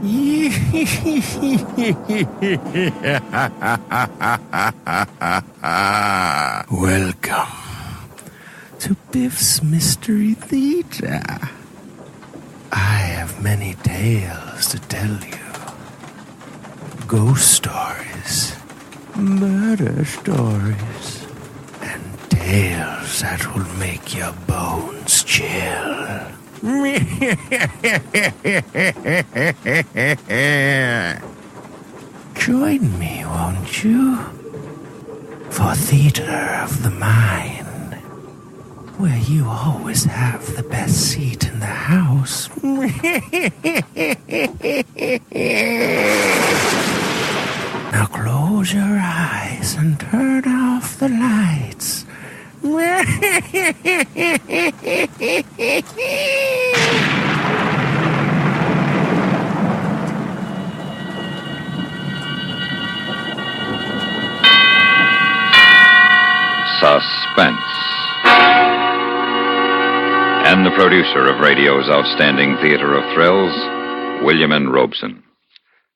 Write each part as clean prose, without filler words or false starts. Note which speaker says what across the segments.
Speaker 1: Welcome to Biff's Mystery Theater. I have many tales to tell you. Ghost stories, murder stories, and tales that will make your bones chill. Join me, won't you? For Theater of the Mind, where you always have the best seat in the house. Now close your eyes and turn off the lights.
Speaker 2: Suspense. And the producer of radio's outstanding theater of thrills, William N. Robeson.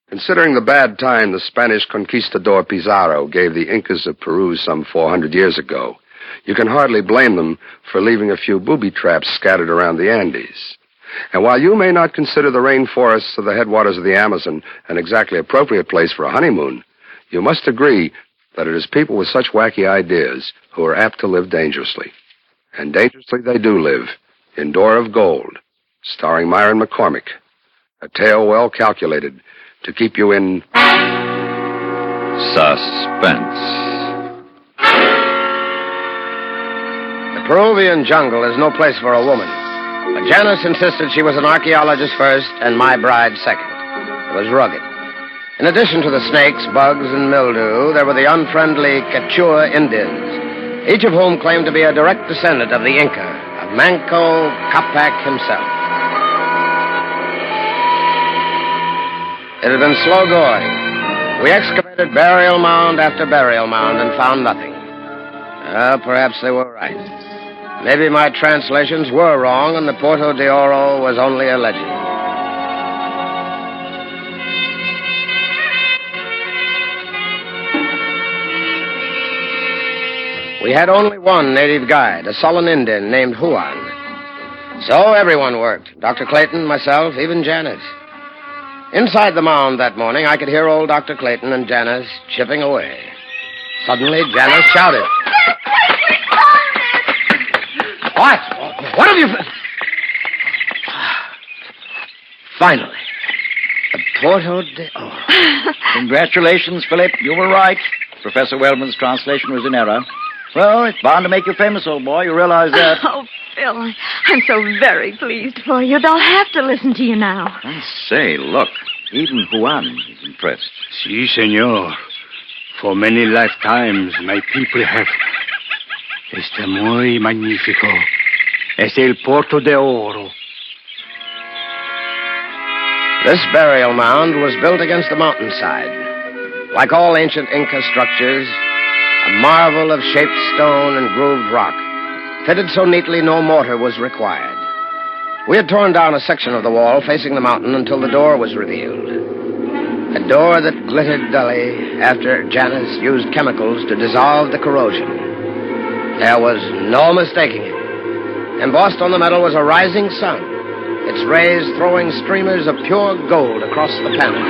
Speaker 3: Considering the bad time the Spanish conquistador Pizarro gave the Incas of Peru some 400 years ago, you can hardly blame them for leaving a few booby traps scattered around the Andes. And while you may not consider the rainforests of the headwaters of the Amazon an exactly appropriate place for a honeymoon, you must agree that it is people with such wacky ideas who are apt to live dangerously. And dangerously they do live in Door of Gold, starring Myron McCormick. A tale well calculated to keep you in
Speaker 2: suspense.
Speaker 4: The Peruvian jungle is no place for a woman. But Janice insisted she was an archaeologist first and my bride second. It was rugged. In addition to the snakes, bugs, and mildew, there were the unfriendly Quechua Indians, each of whom claimed to be a direct descendant of the Inca, of Manco Capac himself. It had been slow going. We excavated burial mound after burial mound and found nothing. Perhaps they were right. Maybe my translations were wrong and the Porto de Oro was only a legend. We had only one native guide, a sullen Indian named Juan. So everyone worked. Dr. Clayton, myself, even Janice. Inside the mound that morning, I could hear old Dr. Clayton and Janice chipping away. Suddenly, Janice shouted. What? What have you... Finally. The Porto de Oro.
Speaker 5: Congratulations, Philip. You were right. Professor Wellman's translation was in error. Well, it's bound to make you famous, old boy. You realize that.
Speaker 6: Oh, Phil, I'm so very pleased for you. They'll have to listen to you now.
Speaker 2: I say, look, even Juan is impressed.
Speaker 7: Si, senor. For many lifetimes, my people have... Este muy magnífico. Es el Porto de Oro.
Speaker 4: This burial mound was built against the mountainside. Like all ancient Inca structures, a marvel of shaped stone and grooved rock. Fitted so neatly no mortar was required. We had torn down a section of the wall facing the mountain until the door was revealed. A door that glittered dully after Janice used chemicals to dissolve the corrosion. There was no mistaking it. Embossed on the metal was a rising sun, its rays throwing streamers of pure gold across the panel.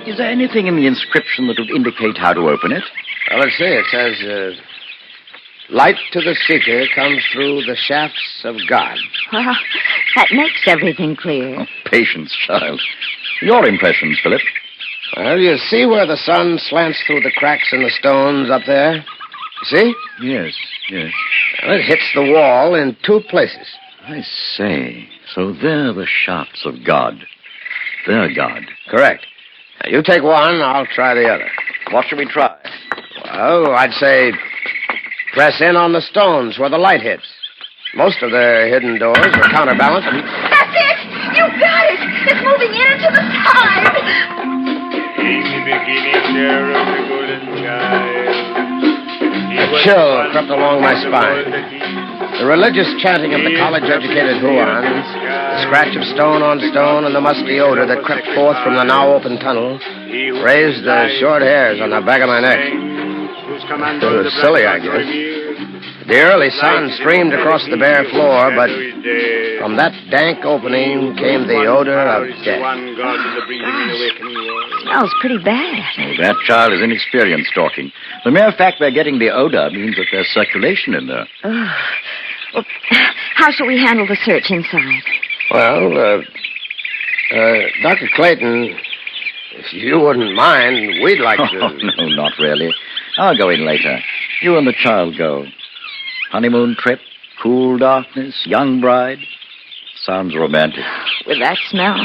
Speaker 5: Is there anything in the inscription that would indicate how to open it?
Speaker 4: Well, let's see. It says, light to the seeker comes through the shafts of God.
Speaker 6: Well, that makes everything clear.
Speaker 5: Oh, patience, child. Your impressions, Philip?
Speaker 4: Well, you see where the sun slants through the cracks in the stones up there? You see?
Speaker 5: Yes.
Speaker 4: Well, it hits the wall in two places.
Speaker 5: I say. So they're the shafts of God. They're God.
Speaker 4: Correct. Now, you take one, I'll try the other.
Speaker 5: What shall we try?
Speaker 4: Well, I'd say press in on the stones where the light hits. Most of the hidden doors are counterbalanced.
Speaker 6: That's it! You got it! It's moving in and to the side!
Speaker 8: In the beginning there was a golden child.
Speaker 4: A chill crept along my spine. The religious chanting of the college-educated Huans, the scratch of stone on stone, and the musty odor that crept forth from the now-open tunnel raised the short hairs on the back of my neck. It was silly, I guess. The early sun streamed across the bare floor, but from that dank opening came the odor of death.
Speaker 6: Smells pretty bad.
Speaker 5: Oh, that child is inexperienced talking. The mere fact we're getting the odor means that there's circulation in there.
Speaker 6: Oh. Well, how shall we handle the search inside?
Speaker 4: Well, Dr. Clayton, if you wouldn't mind, we'd like to...
Speaker 5: Oh, no, not really. I'll go in later. You and the child go. Honeymoon trip, cool darkness, young bride. Sounds romantic.
Speaker 6: With that smell,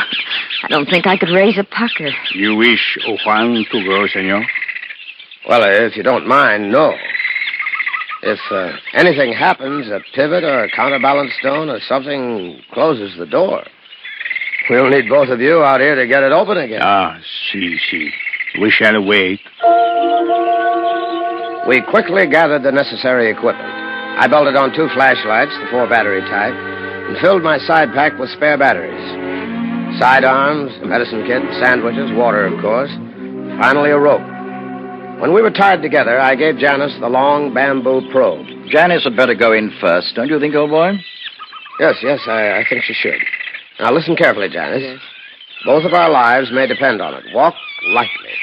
Speaker 6: I don't think I could raise a pucker.
Speaker 7: You wish Juan to go, senor?
Speaker 4: Well, if you don't mind, no. If anything happens, a pivot or a counterbalance stone or something closes the door, we'll need both of you out here to get it open again.
Speaker 7: Ah, si. We shall wait.
Speaker 4: We quickly gathered the necessary equipment. I belted on 2 flashlights, the 4-battery type, and filled my side pack with spare batteries. Sidearms, a medicine kit, sandwiches, water, of course. Finally, a rope. When we were tied together, I gave Janice the long bamboo probe.
Speaker 5: Janice had better go in first, don't you think, old boy?
Speaker 4: Yes, I think she should. Now, listen carefully, Janice. Yes. Both of our lives may depend on it. Walk lightly.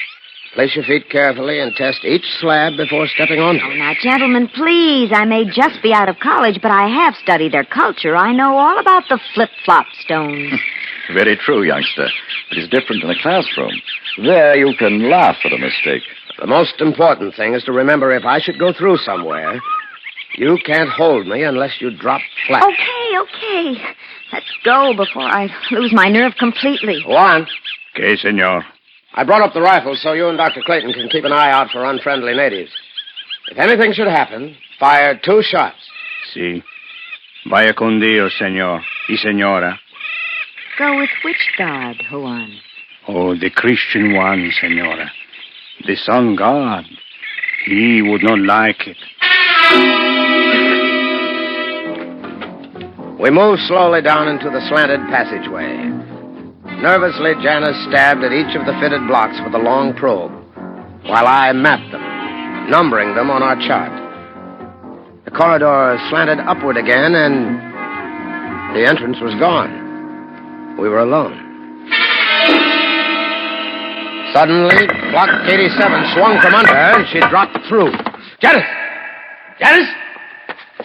Speaker 4: Place your feet carefully and test each slab before stepping on it.
Speaker 6: Oh, now, gentlemen, please. I may just be out of college, but I have studied their culture. I know all about the flip-flop stones.
Speaker 5: Very true, youngster. But it's different in a classroom. There you can laugh at a mistake.
Speaker 4: The most important thing is to remember if I should go through somewhere, you can't hold me unless you drop flat.
Speaker 6: Okay. Let's go before I lose my nerve completely.
Speaker 4: Go on.
Speaker 7: Okay, senor.
Speaker 4: I brought up the rifle so you and Dr. Clayton can keep an eye out for unfriendly natives. If anything should happen, fire 2 shots.
Speaker 7: Si. Vaya con Dios, senor. Y senora.
Speaker 6: Go with which god, Juan?
Speaker 7: Oh, the Christian one, senora. The sun god. He would not like it.
Speaker 4: We moved slowly down into the slanted passageway. Nervously, Janice stabbed at each of the fitted blocks with a long probe, while I mapped them, numbering them on our chart. The corridor slanted upward again, and the entrance was gone. We were alone. Suddenly, block 87 swung from under her, and she dropped through. Janice!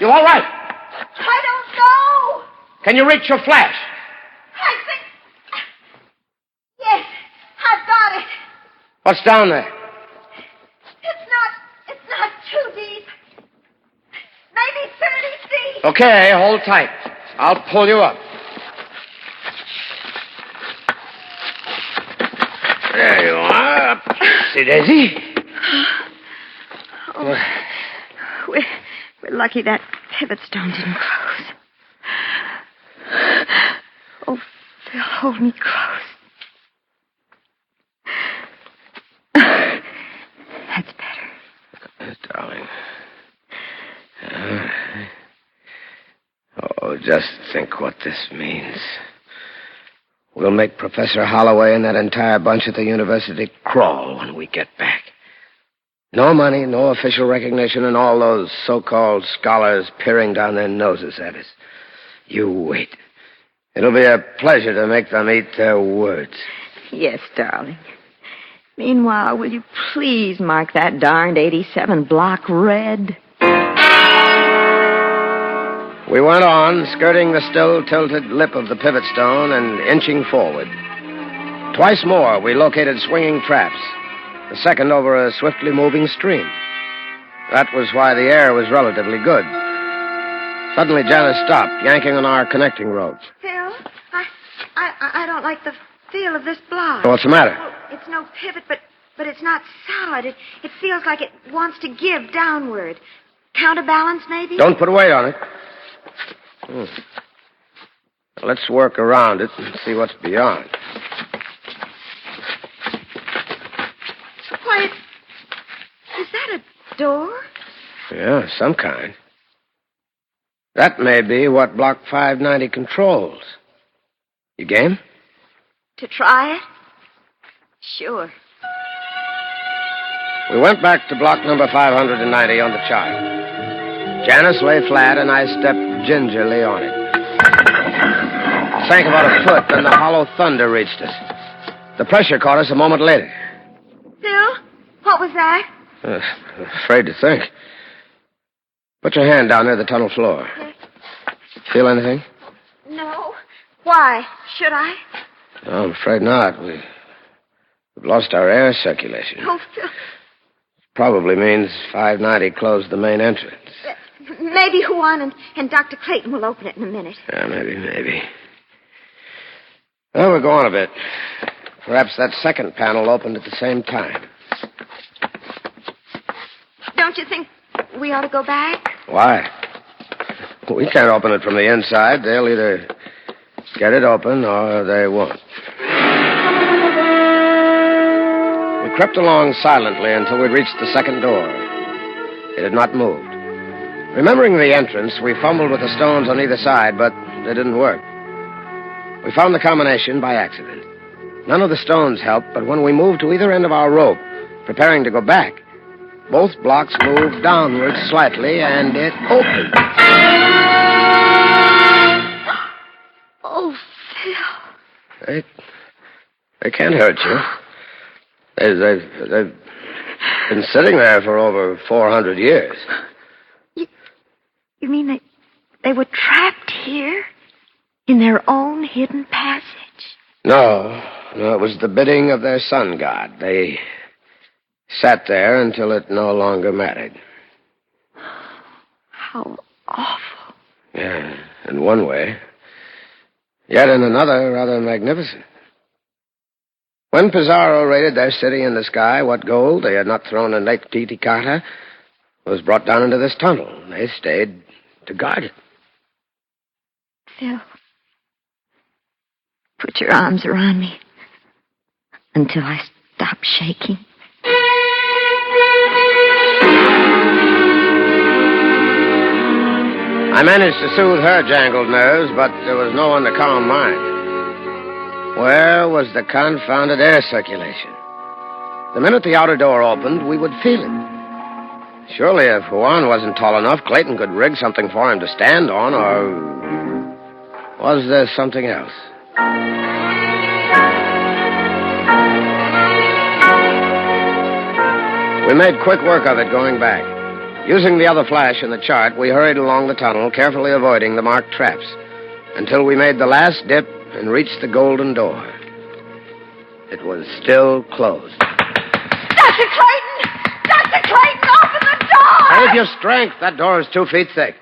Speaker 4: You all right?
Speaker 6: I don't know.
Speaker 4: Can you reach your flash?
Speaker 6: I think... Yes, I've got it.
Speaker 4: What's down there?
Speaker 6: It's not too deep. Maybe 30 feet.
Speaker 4: Okay, hold tight. I'll pull you up. There you are. See, Daisy?
Speaker 6: Oh, we're lucky that pivot stone didn't close. Oh, Phil, hold me close. That's better.
Speaker 4: Darling. Just think what this means. We'll make Professor Holloway and that entire bunch at the university crawl when we get back. No money, no official recognition, and all those so-called scholars peering down their noses at us. You wait. It'll be a pleasure to make them eat their words.
Speaker 6: Yes, darling. Meanwhile, will you please mark that darned 87 block red?
Speaker 4: We went on, skirting the still tilted lip of the pivot stone and inching forward. Twice more, we located swinging traps, the second over a swiftly moving stream. That was why the air was relatively good. Suddenly, Janice stopped, yanking on our connecting ropes.
Speaker 6: Phil, I don't like the feel of this block.
Speaker 4: What's the matter?
Speaker 6: Well, it's no pivot, but it's not solid. It feels like it wants to give downward. Counterbalance, maybe?
Speaker 4: Don't put weight on it. Let's work around it and see what's beyond.
Speaker 6: Why, is that a door?
Speaker 4: Yeah, some kind. That may be what Block 590 controls. You game?
Speaker 6: To try it? Sure.
Speaker 4: We went back to block number 590 on the chart. Janice lay flat, and I stepped gingerly on it. Sank about a foot, then the hollow thunder reached us. The pressure caught us a moment later.
Speaker 6: Phil, what was that?
Speaker 4: Afraid to think. Put your hand down near the tunnel floor.
Speaker 6: Yes.
Speaker 4: Feel anything?
Speaker 6: No. Why? Should I?
Speaker 4: No, I'm afraid not. We've lost our air circulation.
Speaker 6: Oh, Phil.
Speaker 4: Probably means 590 closed the main entrance.
Speaker 6: Maybe Juan and Dr. Clayton will open it in a minute.
Speaker 4: Yeah, maybe. Well, we'll go on a bit. Perhaps that second panel opened at the same time.
Speaker 6: Don't you think we ought to go back?
Speaker 4: Why? We can't open it from the inside. They'll either get it open or they won't. We crept along silently until we reached the second door. It had not moved. Remembering the entrance, we fumbled with the stones on either side, but they didn't work. We found the combination by accident. None of the stones helped, but when we moved to either end of our rope, preparing to go back, both blocks moved downward slightly, and it opened.
Speaker 6: Oh, Phil.
Speaker 4: They can't hurt you. They've been sitting there for over 400 years.
Speaker 6: You mean they were trapped here? In their own hidden passage?
Speaker 4: No, it was the bidding of their sun god. They sat there until it no longer mattered.
Speaker 6: How awful.
Speaker 4: Yeah, in one way. Yet in another, rather magnificent. When Pizarro raided their city in the sky, what gold they had not thrown in Lake Titicaca was brought down into this tunnel, and they stayed to guard it.
Speaker 6: Phil, put your arms around me until I stop shaking.
Speaker 4: I managed to soothe her jangled nerves, but there was no one to calm mine. Where was the confounded air circulation? The minute the outer door opened, we would feel it. Surely if Juan wasn't tall enough, Clayton could rig something for him to stand on, or was there something else? We made quick work of it going back. Using the other flash in the chart, we hurried along the tunnel, carefully avoiding the marked traps, until we made the last dip and reached the golden door. It was still closed.
Speaker 6: Dr. Clayton! Dr. Clayton, open the door!
Speaker 4: Save your strength. That door is 2 feet thick.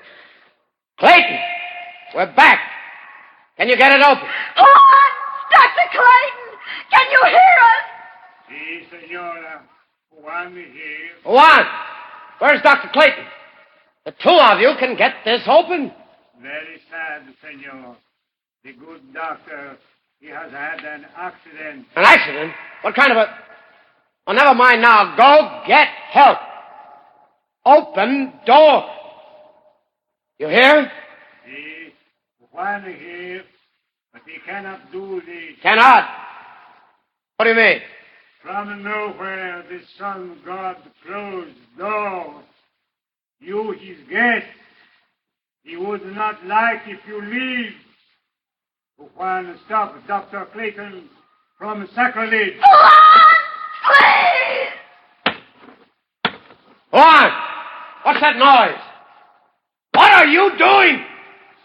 Speaker 4: Clayton! We're back. Can you get it open?
Speaker 6: Juan! Dr. Clayton! Can you hear us?
Speaker 8: Si, senora. Juan here.
Speaker 4: Juan! Where's Dr. Clayton? The two of you can get this open.
Speaker 8: Very sad, senor. The good doctor, he has had an accident.
Speaker 4: An accident? What kind of a... Oh, never mind now. Go get help. Open door. You hear?
Speaker 8: Si, Juan here, but he cannot do this.
Speaker 4: Cannot? What do you mean?
Speaker 8: From nowhere, the sun god closed door. You, his guest, he would not like if you leave. Juan, stop Dr. Clayton from sacrilege.
Speaker 6: Juan! Please!
Speaker 4: Juan! What's that noise? What are you doing?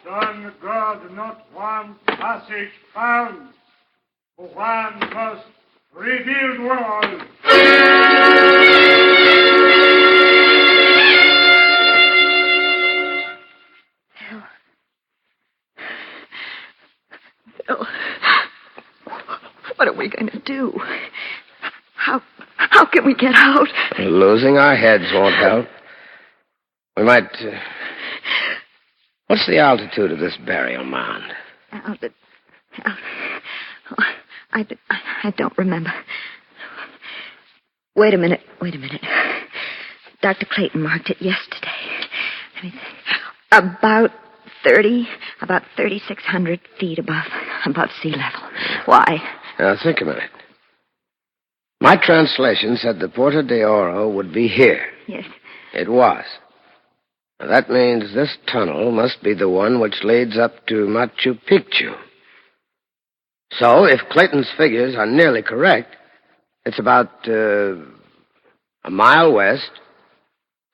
Speaker 8: Sun god not one passage found. Juan must rebuild wall.
Speaker 6: Phil, what are we going to do? How can we get out?
Speaker 4: Losing our heads won't help. We might... What's the altitude of this burial mound?
Speaker 6: I don't remember. Wait a minute. Dr. Clayton marked it yesterday. About About 3,600 feet above sea level. Why?
Speaker 4: Now, think a minute. My translation said the Porta de Oro would be here.
Speaker 6: Yes.
Speaker 4: It was. Now, that means this tunnel must be the one which leads up to Machu Picchu. So, if Clayton's figures are nearly correct, it's about a mile west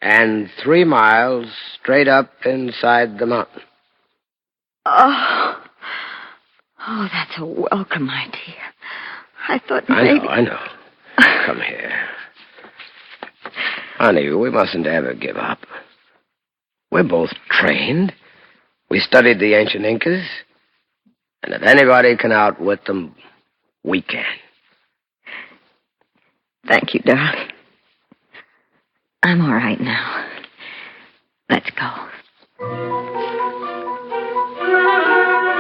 Speaker 4: and 3 miles straight up inside the mountain.
Speaker 6: Oh, that's a welcome idea. I thought maybe...
Speaker 4: I know. Come here. Honey, we mustn't ever give up. We're both trained. We studied the ancient Incas. And if anybody can outwit them, we can.
Speaker 6: Thank you, darling. I'm all right now. Let's go.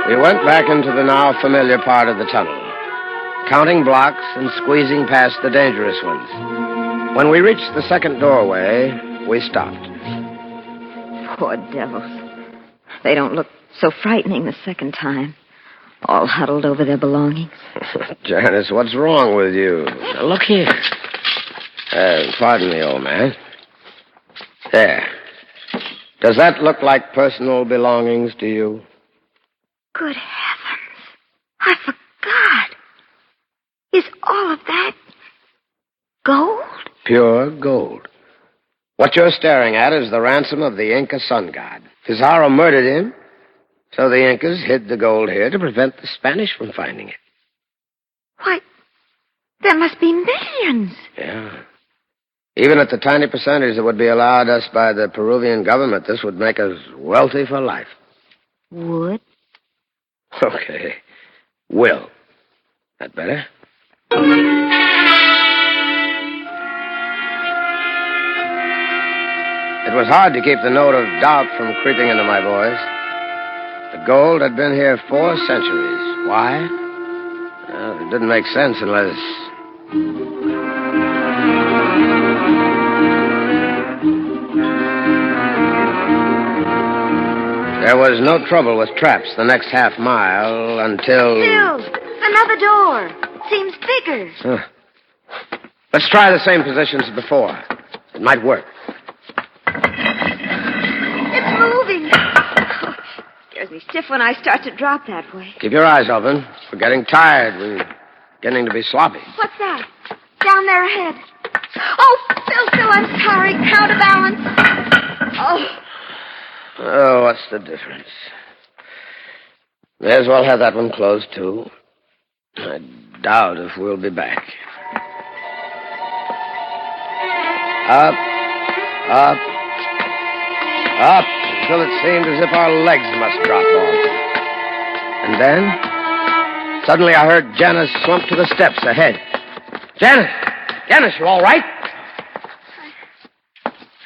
Speaker 4: We went back into the now familiar part of the tunnel, counting blocks and squeezing past the dangerous ones. When we reached the second doorway, we stopped.
Speaker 6: Poor devils. They don't look so frightening the second time, all huddled over their belongings.
Speaker 4: Janice, what's wrong with you? Now, look here. Pardon me, old man. There. Does that look like personal belongings to you?
Speaker 6: Good heavens. I forgot. Is all of that gold?
Speaker 4: Pure gold. What you're staring at is the ransom of the Inca sun god. Pizarro murdered him, so the Incas hid the gold here to prevent the Spanish from finding it.
Speaker 6: Why, there must be millions.
Speaker 4: Yeah. Even at the tiny percentage that would be allowed us by the Peruvian government, this would make us wealthy for life.
Speaker 6: Would?
Speaker 4: Okay. Will. That better? It was hard to keep the note of doubt from creeping into my voice. The gold had been here 4 centuries. Why? Well, it didn't make sense unless... There was no trouble with traps the next half mile until...
Speaker 6: Still, another door. Seems bigger.
Speaker 4: Let's try the same positions as before. It might work.
Speaker 6: It's moving. Oh, scares me stiff when I start to drop that way.
Speaker 4: Keep your eyes open. We're getting tired. We're beginning to be sloppy.
Speaker 6: What's that? Down there ahead. Oh, Phil, I'm sorry. Counterbalance.
Speaker 4: Oh, what's the difference? May as well have that one closed, too. I doubt if we'll be back. Up, until it seemed as if our legs must drop off. And then, suddenly I heard Janice slump to the steps ahead. Janice, you all right?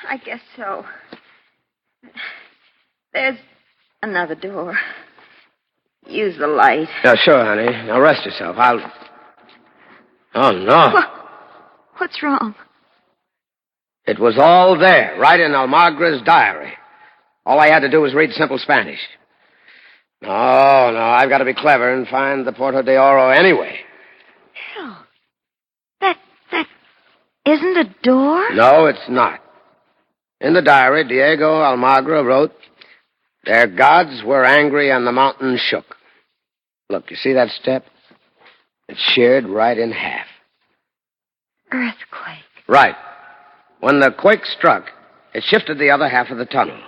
Speaker 6: I guess so. There's another door. Use the light.
Speaker 4: Yeah, sure, honey. Now rest yourself. Oh, no.
Speaker 6: What's wrong?
Speaker 4: It was all there, right in Almagra's diary. All I had to do was read simple Spanish. No, I've got to be clever and find the Porta de Oro anyway.
Speaker 6: Phil, that isn't a door?
Speaker 4: No, it's not. In the diary, Diego Almagra wrote, "Their gods were angry and the mountain shook." Look, you see that step? It's sheared right in half.
Speaker 6: Earthquake.
Speaker 4: Right. When the quake struck, it shifted the other half of the tunnel.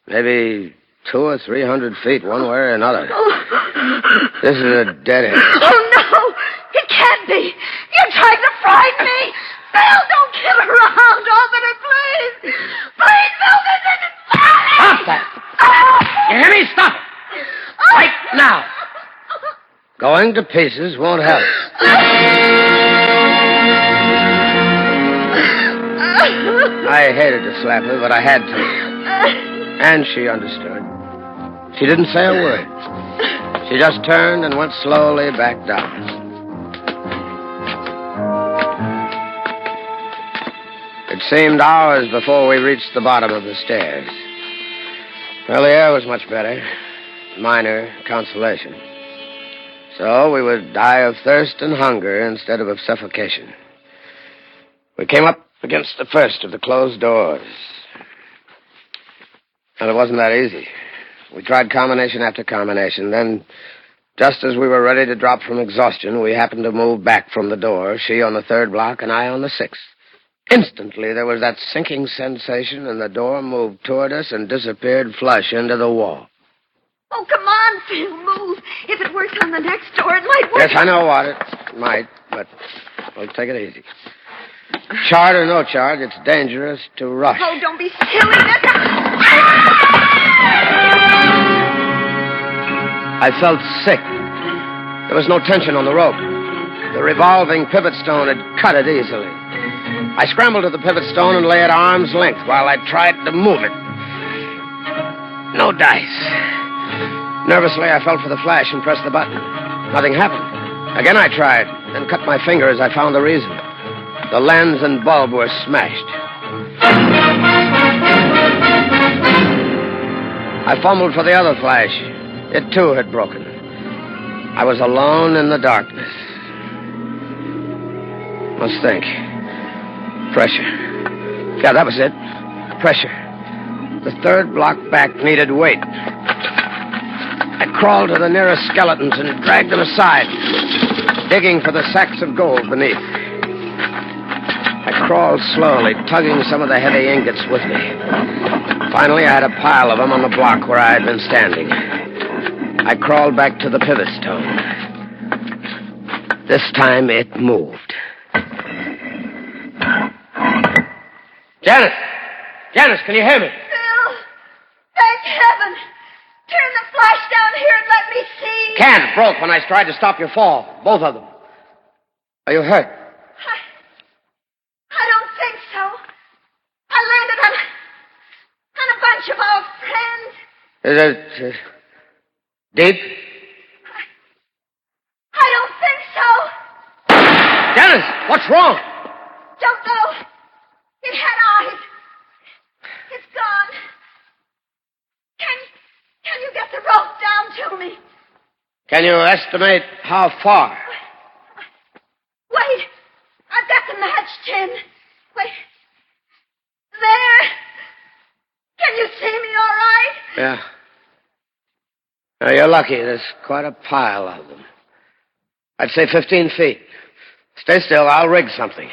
Speaker 4: Maybe 200 or 300 feet one way or another. This is a dead end.
Speaker 6: Oh, no! It can't be! You're trying to frighten me! Phil, don't kill around! Officer, please! Please, Phil, this isn't funny!
Speaker 4: Stop that! You hear me? Stop it! Right now! Going to pieces won't help. I hated to slap her, but I had to. And she understood. She didn't say a word. She just turned and went slowly back down. It seemed hours before we reached the bottom of the stairs. Well, the air was much better. Minor consolation. So we would die of thirst and hunger instead of suffocation. We came up against the first of the closed doors. And it wasn't that easy. We tried combination after combination. Then, just as we were ready to drop from exhaustion, we happened to move back from the door, she on the third block and I on the sixth. Instantly, there was that sinking sensation, and the door moved toward us and disappeared flush into the wall.
Speaker 6: Oh, come on, Phil, move. If it works on the next door, it might work.
Speaker 4: Yes, I know what it might, but we'll take it easy. Charge or no charge, it's dangerous to rush.
Speaker 6: Oh, don't be silly.
Speaker 4: I felt sick. There was no tension on the rope. The revolving pivot stone had cut it easily. I scrambled to the pivot stone and lay at arm's length while I tried to move it. No dice. Nervously, I felt for the flash and pressed the button. Nothing happened. Again, I tried, then cut my finger as I found the reason. The lens and bulb were smashed. I fumbled for the other flash. It, too, had broken. I was alone in the darkness. Must think. Pressure. Yeah, that was it. Pressure. The third block back needed weight. I crawled to the nearest skeletons and dragged them aside, digging for the sacks of gold beneath. I crawled slowly, tugging some of the heavy ingots with me. Finally, I had a pile of them on the block where I had been standing. I crawled back to the pivot stone. This time, it moved. Janice! Janice, can you hear me?
Speaker 6: Phil, thank heaven. Turn the flash down here and let me see.
Speaker 4: Can broke when I tried to stop your fall. Both of them. Are you hurt?
Speaker 6: I don't think so. I landed on a bunch of our friends.
Speaker 4: Is it deep?
Speaker 6: I don't think so.
Speaker 4: Janice, what's wrong?
Speaker 6: Don't know. It had eyes. It's gone. Can you get the rope down to me?
Speaker 4: Can you estimate how far?
Speaker 6: Wait. I've got the match tin. Wait. There. Can you see me all right?
Speaker 4: Yeah. Now, you're lucky. There's quite a pile of them. I'd say 15 feet. Stay still. I'll rig something.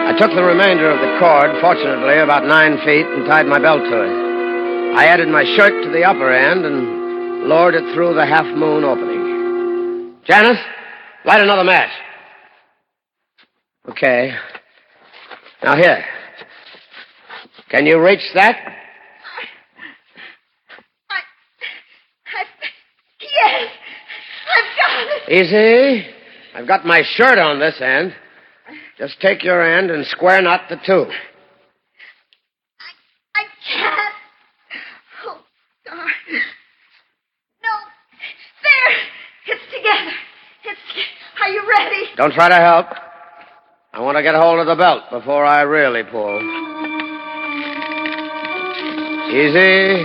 Speaker 4: I took the remainder of the cord, fortunately, about 9 feet, and tied my belt to it. I added my shirt to the upper end and lowered it through the half-moon opening. Janice, light another match. Okay. Now, here. Can you reach that?
Speaker 6: Yes. I've got it.
Speaker 4: Easy. I've got my shirt on this end. Just take your end and square knot the two.
Speaker 6: I can't. Oh, God. No. There. It's together. Are you ready?
Speaker 4: Don't try to help. I want to get hold of the belt before I really pull. Easy.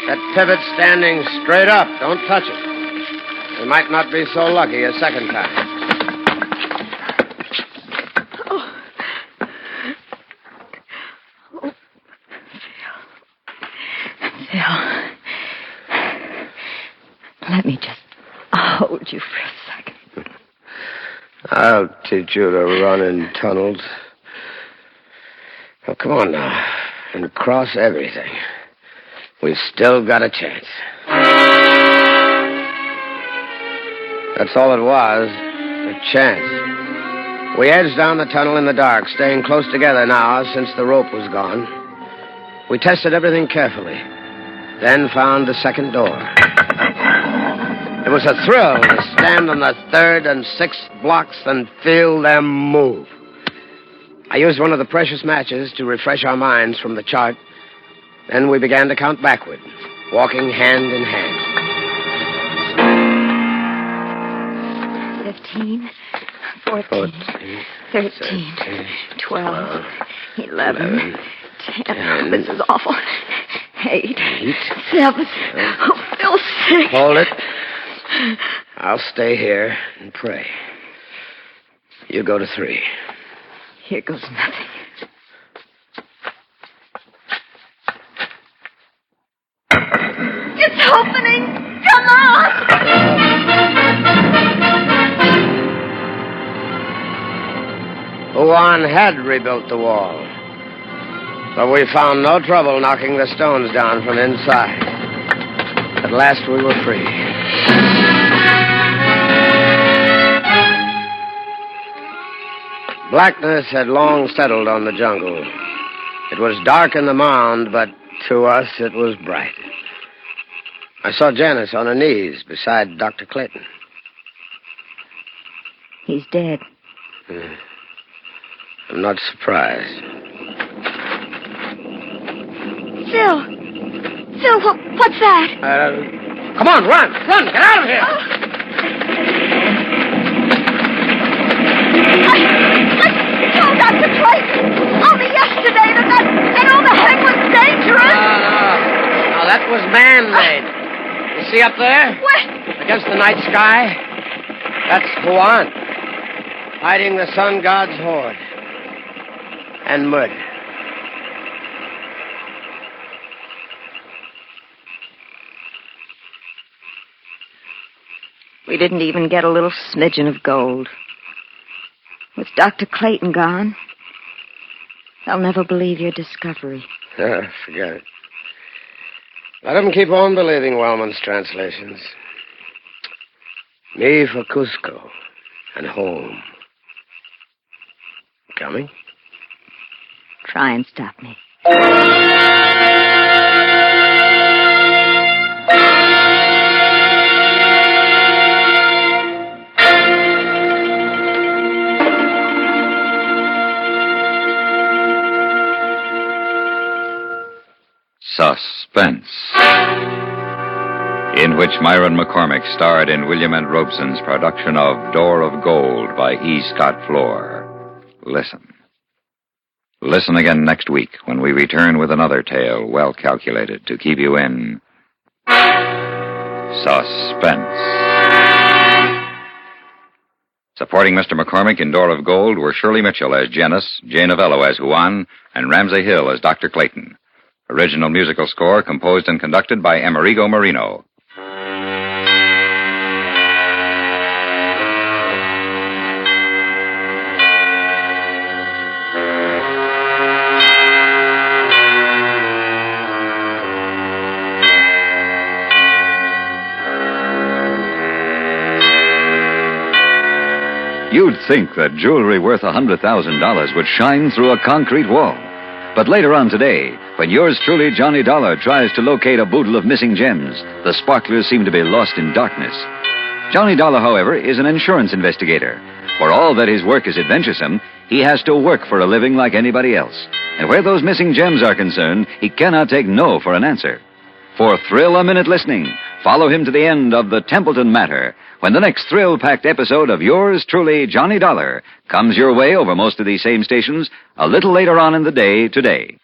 Speaker 4: That pivot standing straight up. Don't touch it. We might not be so lucky a second time.
Speaker 6: Let me just hold you for a second.
Speaker 4: I'll teach you to run in tunnels. Oh, come on now. And cross everything. We've still got a chance. That's all it was. A chance. We edged down the tunnel in the dark, staying close together now since the rope was gone. We tested everything carefully, then found the second door. It was a thrill to stand on the third and sixth blocks and feel them move. I used one of the precious matches to refresh our minds from the chart. Then we began to count backward, walking hand in hand.
Speaker 6: 15, 14, 13, 12, 11, 10. This is awful. 8. 7. Oh, Phil, 6.
Speaker 4: Hold it. I'll stay here and pray. You go to 3.
Speaker 6: Here goes nothing. It's opening! Come on!
Speaker 4: Juan had rebuilt the wall, but we found no trouble knocking the stones down from inside. At last we were free. Blackness had long settled on the jungle. It was dark in the mound, but to us it was bright. I saw Janice on her knees beside Dr. Clayton.
Speaker 6: He's dead.
Speaker 4: I'm not surprised.
Speaker 6: Phil, what's that?
Speaker 4: Come on, run! Run! Get out of here!
Speaker 6: I told Dr. Clayton only yesterday that overhead was dangerous.
Speaker 4: No, that was man-made. You see up there?
Speaker 6: What?
Speaker 4: Against the night sky? That's Juan, hiding the sun god's horde. And murder.
Speaker 6: We didn't even get a little smidgen of gold. With Dr. Clayton gone, they'll never believe your discovery.
Speaker 4: Forget it. Let them keep on believing Wellman's translations. Me for Cusco and home. Coming?
Speaker 6: Try and stop me.
Speaker 2: Suspense, in which Myron McCormick starred in William N. Robeson's production of Door of Gold by E. Scott Floor. Listen. Listen again next week when we return with another tale well calculated to keep you in suspense. Supporting Mr. McCormick in Door of Gold were Shirley Mitchell as Janice, Jay Novello as Juan, and Ramsey Hill as Dr. Clayton. Original musical score composed and conducted by Amerigo Marino. You'd think that jewelry worth $100,000 would shine through a concrete wall. But later on today, when yours truly, Johnny Dollar, tries to locate a boodle of missing gems, the sparklers seem to be lost in darkness. Johnny Dollar, however, is an insurance investigator. For all that his work is adventuresome, he has to work for a living like anybody else. And where those missing gems are concerned, he cannot take no for an answer. For thrill-a-minute listening, follow him to the end of the Templeton Matter, when the next thrill-packed episode of yours truly, Johnny Dollar, comes your way over most of these same stations a little later on in the day today.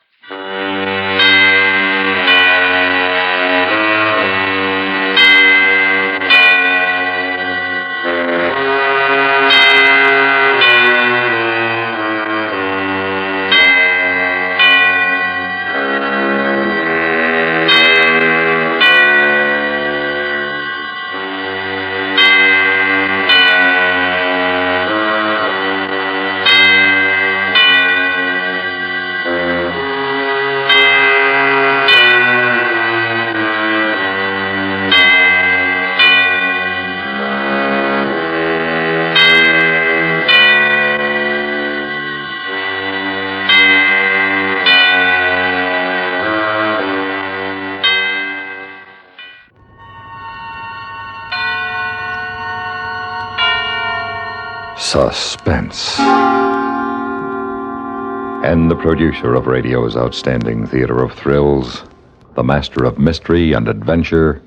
Speaker 9: Suspense. And the producer of radio's outstanding theater of thrills, the master of mystery and adventure,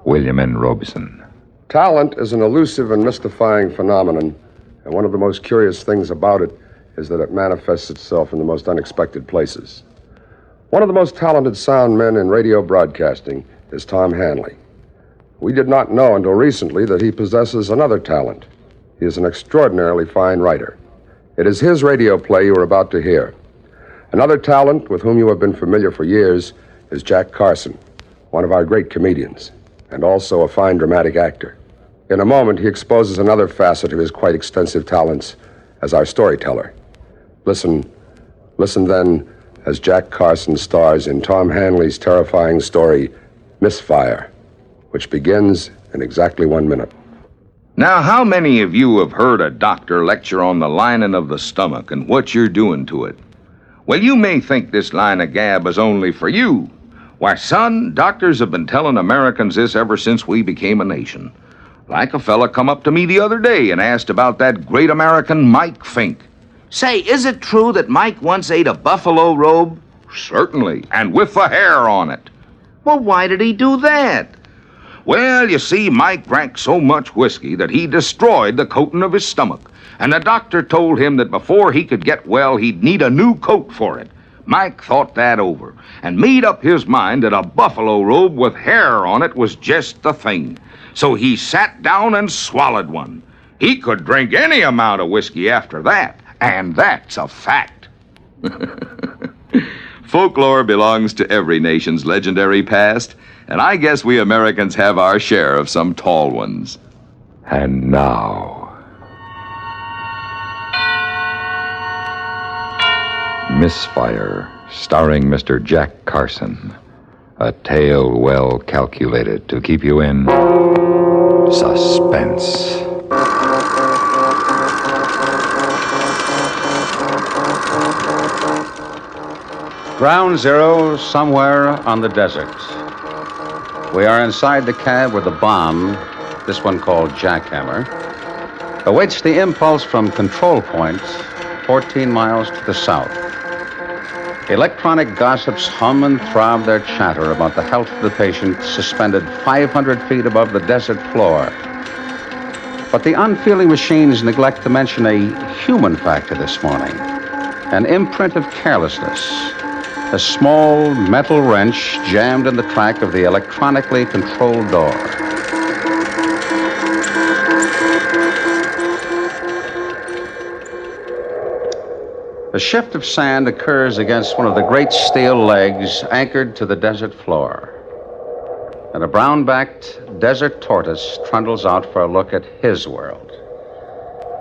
Speaker 9: William N. Robeson.
Speaker 3: Talent is an elusive and mystifying phenomenon, and one of the most curious things about it is that it manifests itself in the most unexpected places. One of the most talented sound men in radio broadcasting is Tom Hanley. We did not know until recently that he possesses another talent. He is an extraordinarily fine writer. It is his radio play you are about to hear. Another talent with whom you have been familiar for years is Jack Carson, one of our great comedians, and also a fine dramatic actor. In a moment, he exposes another facet of his quite extensive talents as our storyteller. Listen then as Jack Carson stars in Tom Hanley's terrifying story, Misfire, which begins in exactly 1 minute.
Speaker 10: Now, how many of you have heard a doctor lecture on the lining of the stomach and what you're doing to it? Well, you may think this line of gab is only for you. Why, son, doctors have been telling Americans this ever since we became a nation. Like a fella come up to me the other day and asked about that great American Mike Fink. Say, is it true that Mike once ate a buffalo robe? Certainly, and with the hair on it. Well, why did he do that? Well, you see, Mike drank so much whiskey that he destroyed the coating of his stomach, and the doctor told him that before he could get well, he'd need a new coat for it. Mike thought that over and made up his mind that a buffalo robe with hair on it was just the thing. So he sat down and swallowed one. He could drink any amount of whiskey after that, and that's a fact. Folklore belongs to every nation's legendary past, and I guess we Americans have our share of some tall ones.
Speaker 9: And now, Misfire, starring Mr. Jack Carson. A tale well calculated to keep you in suspense.
Speaker 11: Ground zero, somewhere on the desert. We are inside the cab where the bomb, this one called Jackhammer, awaits the impulse from control point 14 miles to the south. Electronic gossips hum and throb their chatter about the health of the patient suspended 500 feet above the desert floor. But the unfeeling machines neglect to mention a human factor this morning, an imprint of carelessness. A small metal wrench jammed in the track of the electronically controlled door. A shift of sand occurs against one of the great steel legs anchored to the desert floor. And a brown-backed desert tortoise trundles out for a look at his world.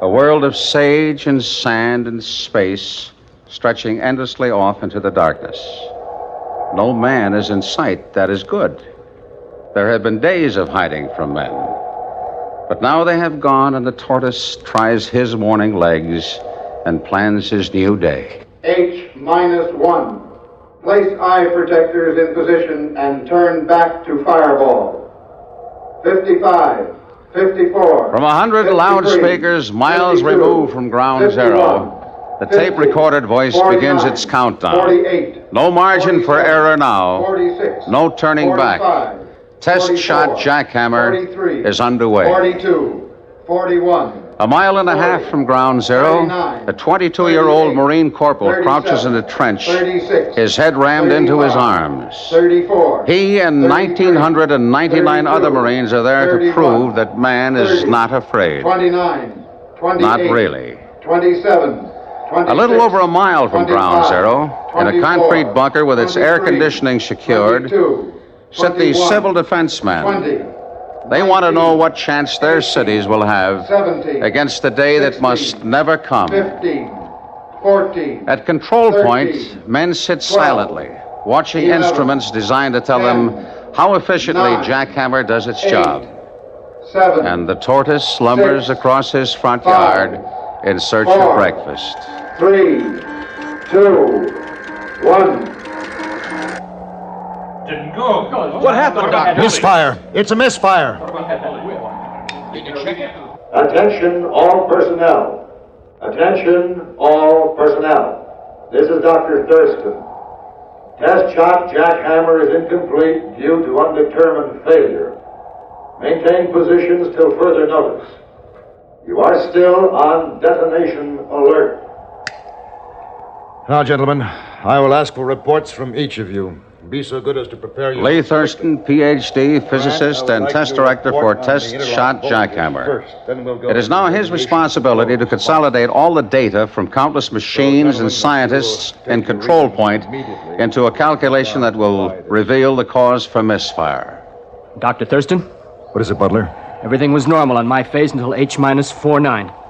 Speaker 11: A world of sage and sand and space stretching endlessly off into the darkness. No man is in sight. That is good. There have been days of hiding from men. But now they have gone, and the tortoise tries his morning legs and plans his new day.
Speaker 12: H-1. Place eye protectors in position and turn back to fireball. 55, 54.
Speaker 11: From 100 loudspeakers miles removed from ground zero, the tape-recorded voice begins its countdown.
Speaker 12: 48.
Speaker 11: No margin for error now.
Speaker 12: 46.
Speaker 11: No turning
Speaker 12: 45,
Speaker 11: back. Test
Speaker 12: 44,
Speaker 11: shot Jackhammer
Speaker 12: 43,
Speaker 11: is underway.
Speaker 12: 42. 41.
Speaker 11: A mile and a half from ground zero,
Speaker 12: 39,
Speaker 11: a 22-year-old Marine corporal crouches in a trench,
Speaker 12: 36,
Speaker 11: his head rammed into his arms.
Speaker 12: 34.
Speaker 11: He and 1,999 other Marines are there to prove that man is not afraid.
Speaker 12: 29. 28.
Speaker 11: Not really.
Speaker 12: 27. 26,
Speaker 11: A little over a mile from
Speaker 12: 25,
Speaker 11: ground zero, in a
Speaker 12: 24,
Speaker 11: concrete bunker with its air
Speaker 12: 23,
Speaker 11: conditioning secured,
Speaker 12: 22,
Speaker 11: sit these
Speaker 12: 21,
Speaker 11: civil defense men.
Speaker 12: 20.
Speaker 11: They want to know what chance their cities will have
Speaker 12: 17,
Speaker 11: against the day that
Speaker 12: 16,
Speaker 11: must never come.
Speaker 12: 15, 14.
Speaker 11: At control
Speaker 12: 13,
Speaker 11: point, men sit
Speaker 12: 12,
Speaker 11: silently, watching
Speaker 12: 11,
Speaker 11: instruments designed to tell
Speaker 12: 10,
Speaker 11: them how efficiently
Speaker 12: 9,
Speaker 11: Jackhammer does its
Speaker 12: 8,
Speaker 11: job.
Speaker 12: 7.
Speaker 11: And the tortoise slumbers
Speaker 12: 6,
Speaker 11: across his front
Speaker 12: 5,
Speaker 11: yard in search
Speaker 12: 4,
Speaker 11: of breakfast.
Speaker 12: 3, 2, 1.
Speaker 13: Didn't go.
Speaker 14: What happened, Doctor?
Speaker 13: Misfire.
Speaker 14: It's a misfire.
Speaker 12: Attention all personnel. Attention all personnel. This is Dr. Thurston. Test shot Jackhammer is incomplete due to undetermined failure. Maintain positions till further notice. You are still on detonation alert.
Speaker 13: Now, gentlemen, I will ask for reports from each of you. Be so good as to prepare your...
Speaker 11: Lee Thurston, Ph.D., physicist and test director for Test Shot Jackhammer. It is now his responsibility to consolidate all the data from countless machines and scientists in Control Point into a calculation that will reveal the cause for misfire.
Speaker 15: Dr. Thurston?
Speaker 13: What is it, Butler?
Speaker 15: Everything was normal on my phase until H-49.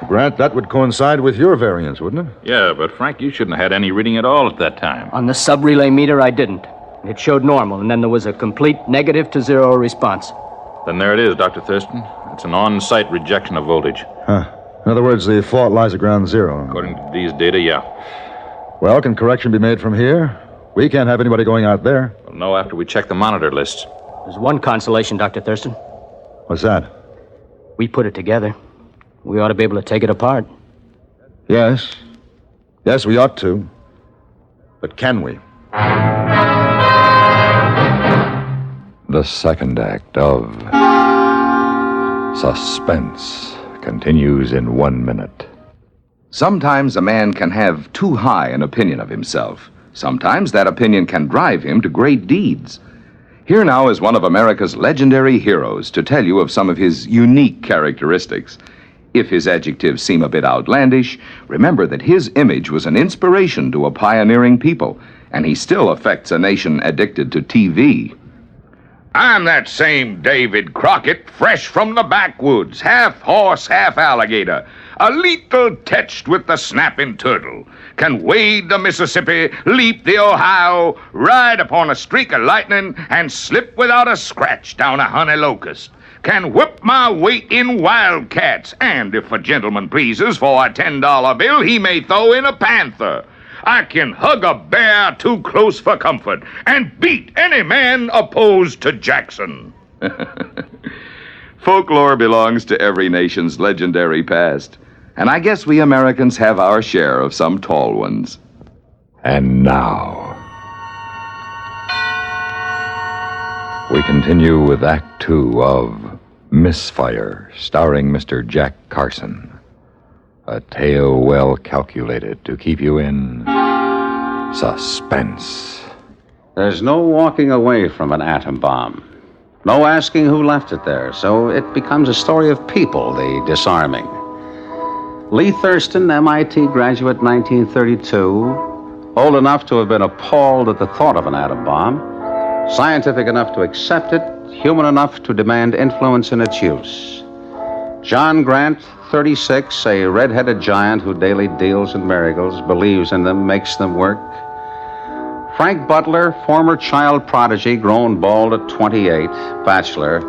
Speaker 13: Grant, that would coincide with your variance, wouldn't it?
Speaker 16: Yeah, but Frank, you shouldn't have had any reading at all at that time.
Speaker 15: On the sub-relay meter, I didn't. It showed normal, and then there was a complete negative to zero response.
Speaker 16: Then there it is, Dr. Thurston. It's an on-site rejection of voltage.
Speaker 13: Huh. In other words, the fault lies at ground zero.
Speaker 16: According to these data, yeah.
Speaker 13: Well, can correction be made from here? We can't have anybody going out there.
Speaker 16: We'll know after we check the monitor lists.
Speaker 15: There's one consolation, Dr. Thurston.
Speaker 13: What's that?
Speaker 15: We put it together. We ought to be able to take it apart.
Speaker 13: Yes. Yes, we ought to. But can we?
Speaker 9: The second act of Suspense continues in 1 minute.
Speaker 10: Sometimes a man can have too high an opinion of himself. Sometimes that opinion can drive him to great deeds. Here now is one of America's legendary heroes to tell you of some of his unique characteristics. If his adjectives seem a bit outlandish, remember that his image was an inspiration to a pioneering people, and he still affects a nation addicted to TV. I'm that same David Crockett, fresh from the backwoods, half horse, half alligator, a little touched with the snapping turtle, can wade the Mississippi, leap the Ohio, ride upon a streak of lightning, and slip without a scratch down a honey locust, can whip my weight in wildcats, and if a gentleman pleases for a $10 bill, he may throw in a panther. I can hug a bear too close for comfort and beat any man opposed to Jackson. Folklore belongs to every nation's legendary past, and I guess we Americans have our share of some tall ones.
Speaker 9: And now, we continue with Act 2 of Misfire, starring Mr. Jack Carson. A tale well calculated to keep you in suspense.
Speaker 11: There's no walking away from an atom bomb. No asking who left it there, so it becomes a story of people, the disarming. Lee Thurston, MIT graduate 1932, old enough to have been appalled at the thought of an atom bomb, scientific enough to accept it, human enough to demand influence in its use. John Grant, 36, a red-headed giant who daily deals in miracles, believes in them, makes them work. Frank Butler, former child prodigy, grown bald at 28, bachelor,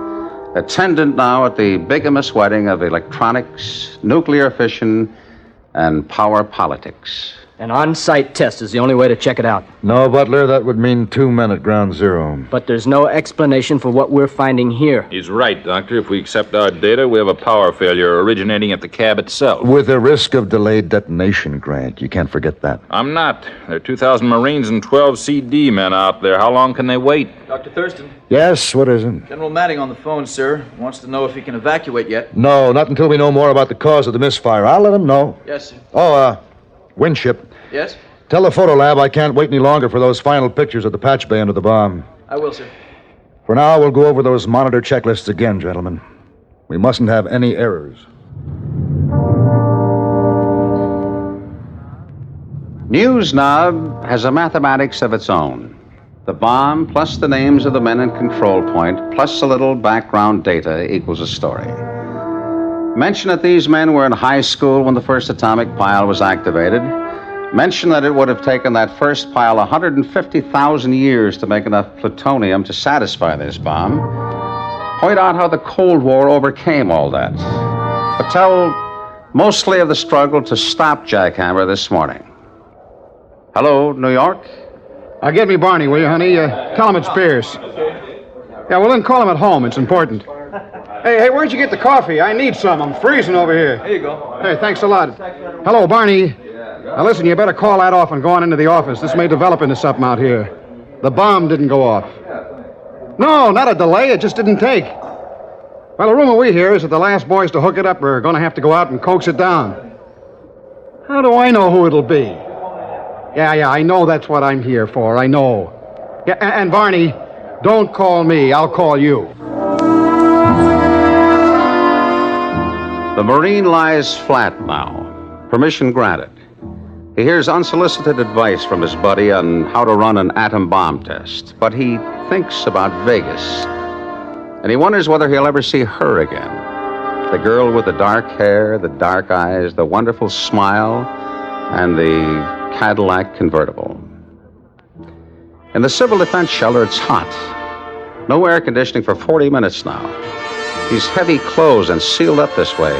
Speaker 11: attendant now at the bigamous wedding of electronics, nuclear fission, and power politics.
Speaker 15: An on-site test is the only way to check it out.
Speaker 13: No, Butler, that would mean 2 men at ground zero.
Speaker 15: But there's no explanation for what we're finding here.
Speaker 16: He's right, Doctor. If we accept our data, we have a power failure originating at the cab itself.
Speaker 13: With a risk of delayed detonation, Grant. You can't forget that.
Speaker 16: I'm not. There are 2,000 Marines and 12 CD men out there. How long can they wait?
Speaker 17: Dr. Thurston?
Speaker 13: Yes, what is it?
Speaker 17: General Matting on the phone, sir. Wants to know if he can evacuate yet.
Speaker 13: No, not until we know more about the cause of the misfire. I'll let him know.
Speaker 17: Yes, sir.
Speaker 13: Oh, Winship.
Speaker 17: Yes?
Speaker 13: Tell the photo lab I can't wait any longer for those final pictures of the patch bay under the bomb.
Speaker 17: I will, sir.
Speaker 13: For now, we'll go over those monitor checklists again, gentlemen. We mustn't have any errors.
Speaker 11: NewsNob has a mathematics of its own. The bomb plus the names of the men in Control Point plus a little background data equals a story. Mention that these men were in high school when the first atomic pile was activated. Mention that it would have taken that first pile 150,000 years to make enough plutonium to satisfy this bomb. Point out how the Cold War overcame all that. But tell mostly of the struggle to stop Jackhammer this morning. Hello, New York?
Speaker 14: Get me Barney, will you, honey? Tell him it's Pierce. Yeah, well, then call him at home. It's important. Hey, where'd you get the coffee? I need some. I'm freezing over here.
Speaker 17: Here you go.
Speaker 14: Hey, thanks a lot. Hello, Barney. Now, listen, you better call that off and go on into the office. This may develop into something out here. The bomb didn't go off. No, not a delay. It just didn't take. Well, the rumor we hear is that the last boys to hook it up are going to have to go out and coax it down. How do I know who it'll be? Yeah, I know that's what I'm here for. I know. Yeah, and Barney, don't call me. I'll call you.
Speaker 11: The Marine lies flat now. Permission granted. He hears unsolicited advice from his buddy on how to run an atom bomb test, but he thinks about Vegas. And he wonders whether he'll ever see her again. The girl with the dark hair, the dark eyes, the wonderful smile, and the Cadillac convertible. In the civil defense shelter, it's hot. No air conditioning for 40 minutes now. These heavy clothes and sealed up this way.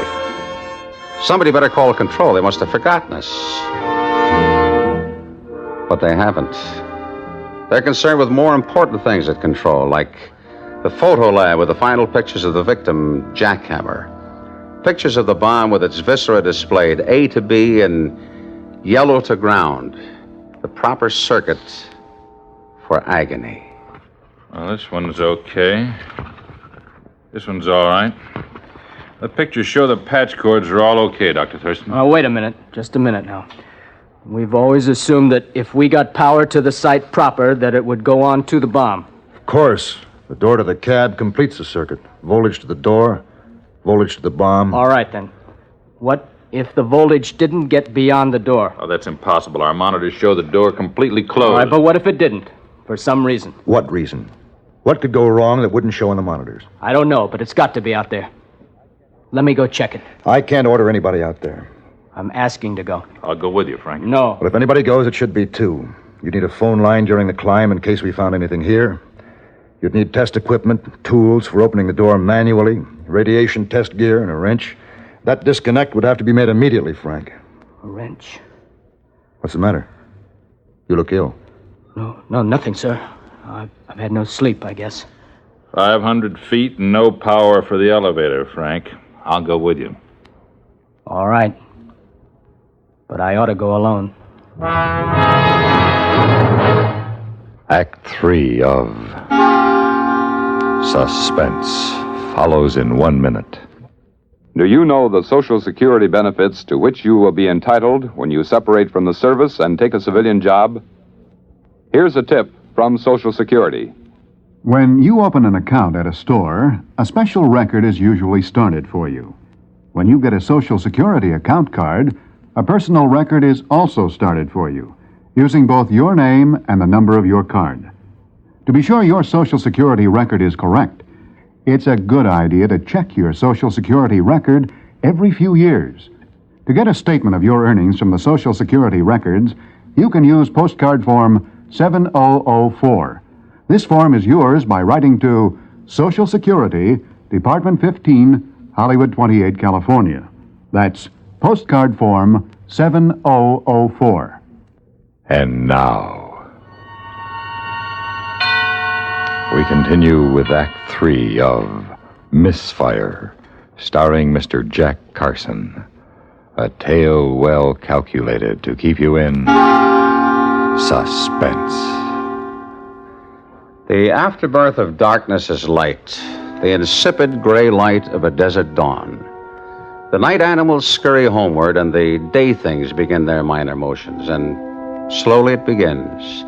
Speaker 11: Somebody better call control. They must have forgotten us. But they haven't. They're concerned with more important things at control, like the photo lab with the final pictures of the victim, Jackhammer. Pictures of the bomb with its viscera displayed, A to B and yellow to ground. The proper circuit for agony.
Speaker 16: Well, this one's okay. This one's all right. The pictures show the patch cords are all okay, Dr. Thurston.
Speaker 15: Oh, wait a minute. Just a minute now. We've always assumed that if we got power to the site proper, that it would go on to the bomb.
Speaker 13: Of course. The door to the cab completes the circuit. Voltage to the door, voltage to the bomb.
Speaker 15: All right, then. What if the voltage didn't get beyond the door?
Speaker 16: Oh, that's impossible. Our monitors show the door completely closed.
Speaker 15: All right, but what if it didn't? For some reason.
Speaker 13: What reason? What could go wrong that wouldn't show on the monitors?
Speaker 15: I don't know, but it's got to be out there. Let me go check it.
Speaker 13: I can't order anybody out there.
Speaker 15: I'm asking to go.
Speaker 16: I'll go with you, Frank.
Speaker 15: No.
Speaker 13: Well, if anybody goes, it should be two. You'd need a phone line during the climb in case we found anything here. You'd need test equipment, tools for opening the door manually, radiation test gear, and a wrench. That disconnect would have to be made immediately, Frank.
Speaker 15: A wrench?
Speaker 13: What's the matter? You look ill.
Speaker 15: No, nothing, sir. I've had no sleep, I guess.
Speaker 16: 500 feet and no power for the elevator, Frank. I'll go with you.
Speaker 15: All right. But I ought to go alone.
Speaker 9: Act 3 of Suspense follows in 1 minute.
Speaker 18: Do you know the Social Security benefits to which you will be entitled when you separate from the service and take a civilian job? Here's a tip from Social Security.
Speaker 19: When you open an account at a store, a special record is usually started for you. When you get a Social Security account card, a personal record is also started for you, using both your name and the number of your card. To be sure your Social Security record is correct, it's a good idea to check your Social Security record every few years. To get a statement of your earnings from the Social Security records, you can use postcard form 7004. This form is yours by writing to Social Security, Department 15, Hollywood 28, California. That's postcard form 7004.
Speaker 9: And now, we continue with Act 3 of Misfire, starring Mr. Jack Carson. A tale well calculated to keep you in suspense.
Speaker 11: The afterbirth of darkness is light, the insipid gray light of a desert dawn. The night animals scurry homeward, and the day things begin their minor motions, and slowly it begins.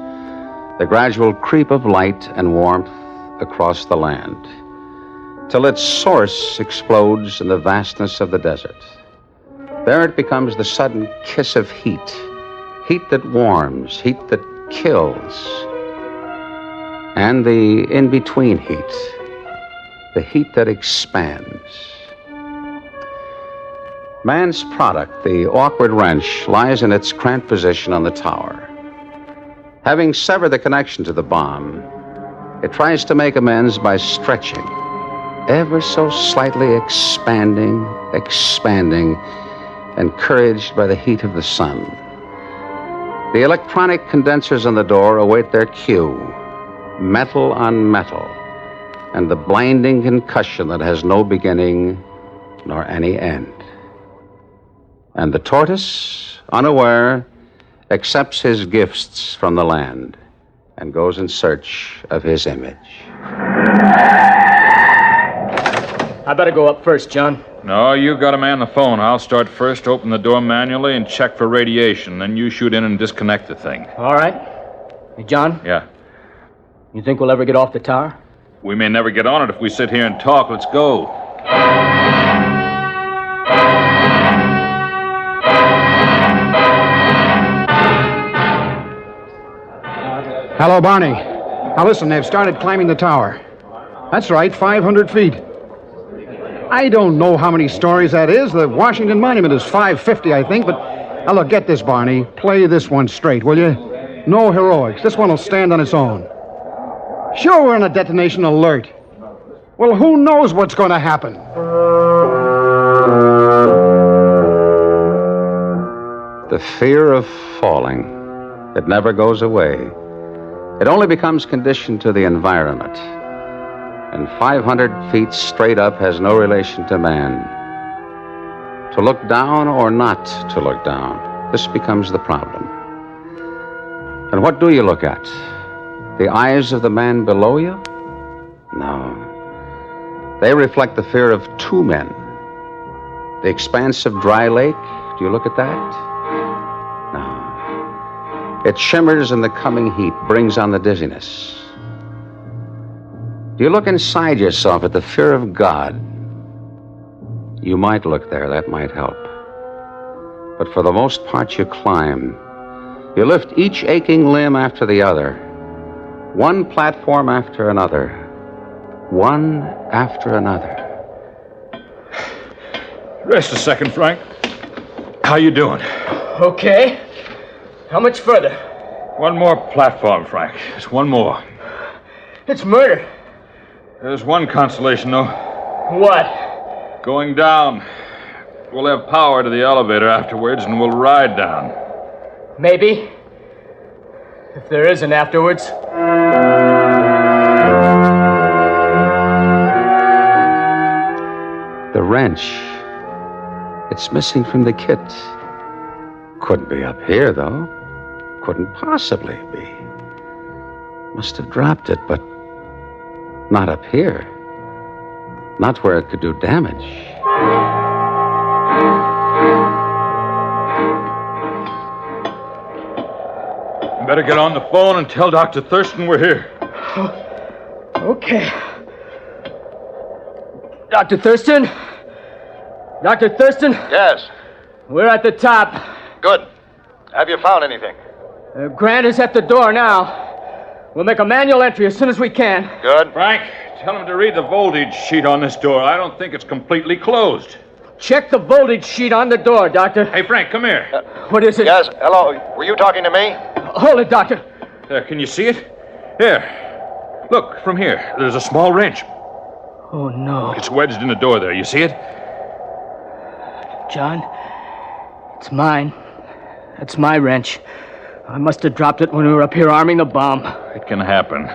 Speaker 11: The gradual creep of light and warmth across the land, till its source explodes in the vastness of the desert. There it becomes the sudden kiss of heat, heat that warms, heat that kills, and the in-between heat, the heat that expands. Man's product, the awkward wrench, lies in its cramped position on the tower. Having severed the connection to the bomb, it tries to make amends by stretching, ever so slightly expanding, encouraged by the heat of the sun. The electronic condensers on the door await their cue, metal on metal, and the blinding concussion that has no beginning nor any end. And the tortoise, unaware, accepts his gifts from the land and goes in search of his image.
Speaker 15: I better go up first, John.
Speaker 16: No, you got to man the phone. I'll start first, open the door manually, and check for radiation. Then you shoot in and disconnect the thing.
Speaker 15: All right. Hey, John?
Speaker 16: Yeah.
Speaker 15: You think we'll ever get off the tower?
Speaker 16: We may never get on it if we sit here and talk. Let's go.
Speaker 14: Hello, Barney. Now listen, they've started climbing the tower. That's right, 500 feet. I don't know how many stories that is. The Washington Monument is 550, I think, but... Now, look, get this, Barney. Play this one straight, will you? No heroics. This one will stand on its own. Sure, we're on a detonation alert. Well, who knows what's going to happen?
Speaker 11: The fear of falling. It never goes away. It only becomes conditioned to the environment. And 500 feet straight up has no relation to man. To look down or not to look down, this becomes the problem. And what do you look at? The eyes of the man below you? No. They reflect the fear of two men. The expanse of dry lake, do you look at that? No. It shimmers in the coming heat, brings on the dizziness. Do you look inside yourself at the fear of God? You might look there, that might help. But for the most part, you climb. You lift each aching limb after the other. One platform after another. One after another.
Speaker 16: Rest a second, Frank. How you doing?
Speaker 15: Okay. How much further?
Speaker 16: One more platform, Frank. Just one more.
Speaker 15: It's murder.
Speaker 16: There's one consolation, though.
Speaker 15: What?
Speaker 16: Going down. We'll have power to the elevator afterwards, and we'll ride down.
Speaker 15: Maybe. If there is an afterwards.
Speaker 11: The wrench. It's missing from the kit. Couldn't be up here, though. Couldn't possibly be. Must have dropped it, but not up here. Not where it could do damage.
Speaker 16: Better get on the phone and tell Dr. Thurston we're here.
Speaker 15: Okay. Dr. Thurston? Dr. Thurston?
Speaker 20: Yes.
Speaker 15: We're at the top.
Speaker 20: Good. Have you found anything?
Speaker 15: Grant is at the door now. We'll make a manual entry as soon as we can.
Speaker 20: Good.
Speaker 16: Frank, tell him to read the voltage sheet on this door. I don't think it's completely closed.
Speaker 15: Check the voltage sheet on the door, Doctor.
Speaker 16: Hey, Frank, come here.
Speaker 15: What is it?
Speaker 20: Yes, hello. Were you talking to me?
Speaker 15: Hold it, Doctor.
Speaker 16: There, can you see it? Here. Look, from here. There's a small wrench.
Speaker 15: Oh, no.
Speaker 16: It's wedged in the door there. You see it?
Speaker 15: John, it's mine. That's my wrench. I must have dropped it when we were up here arming the bomb.
Speaker 16: It can happen.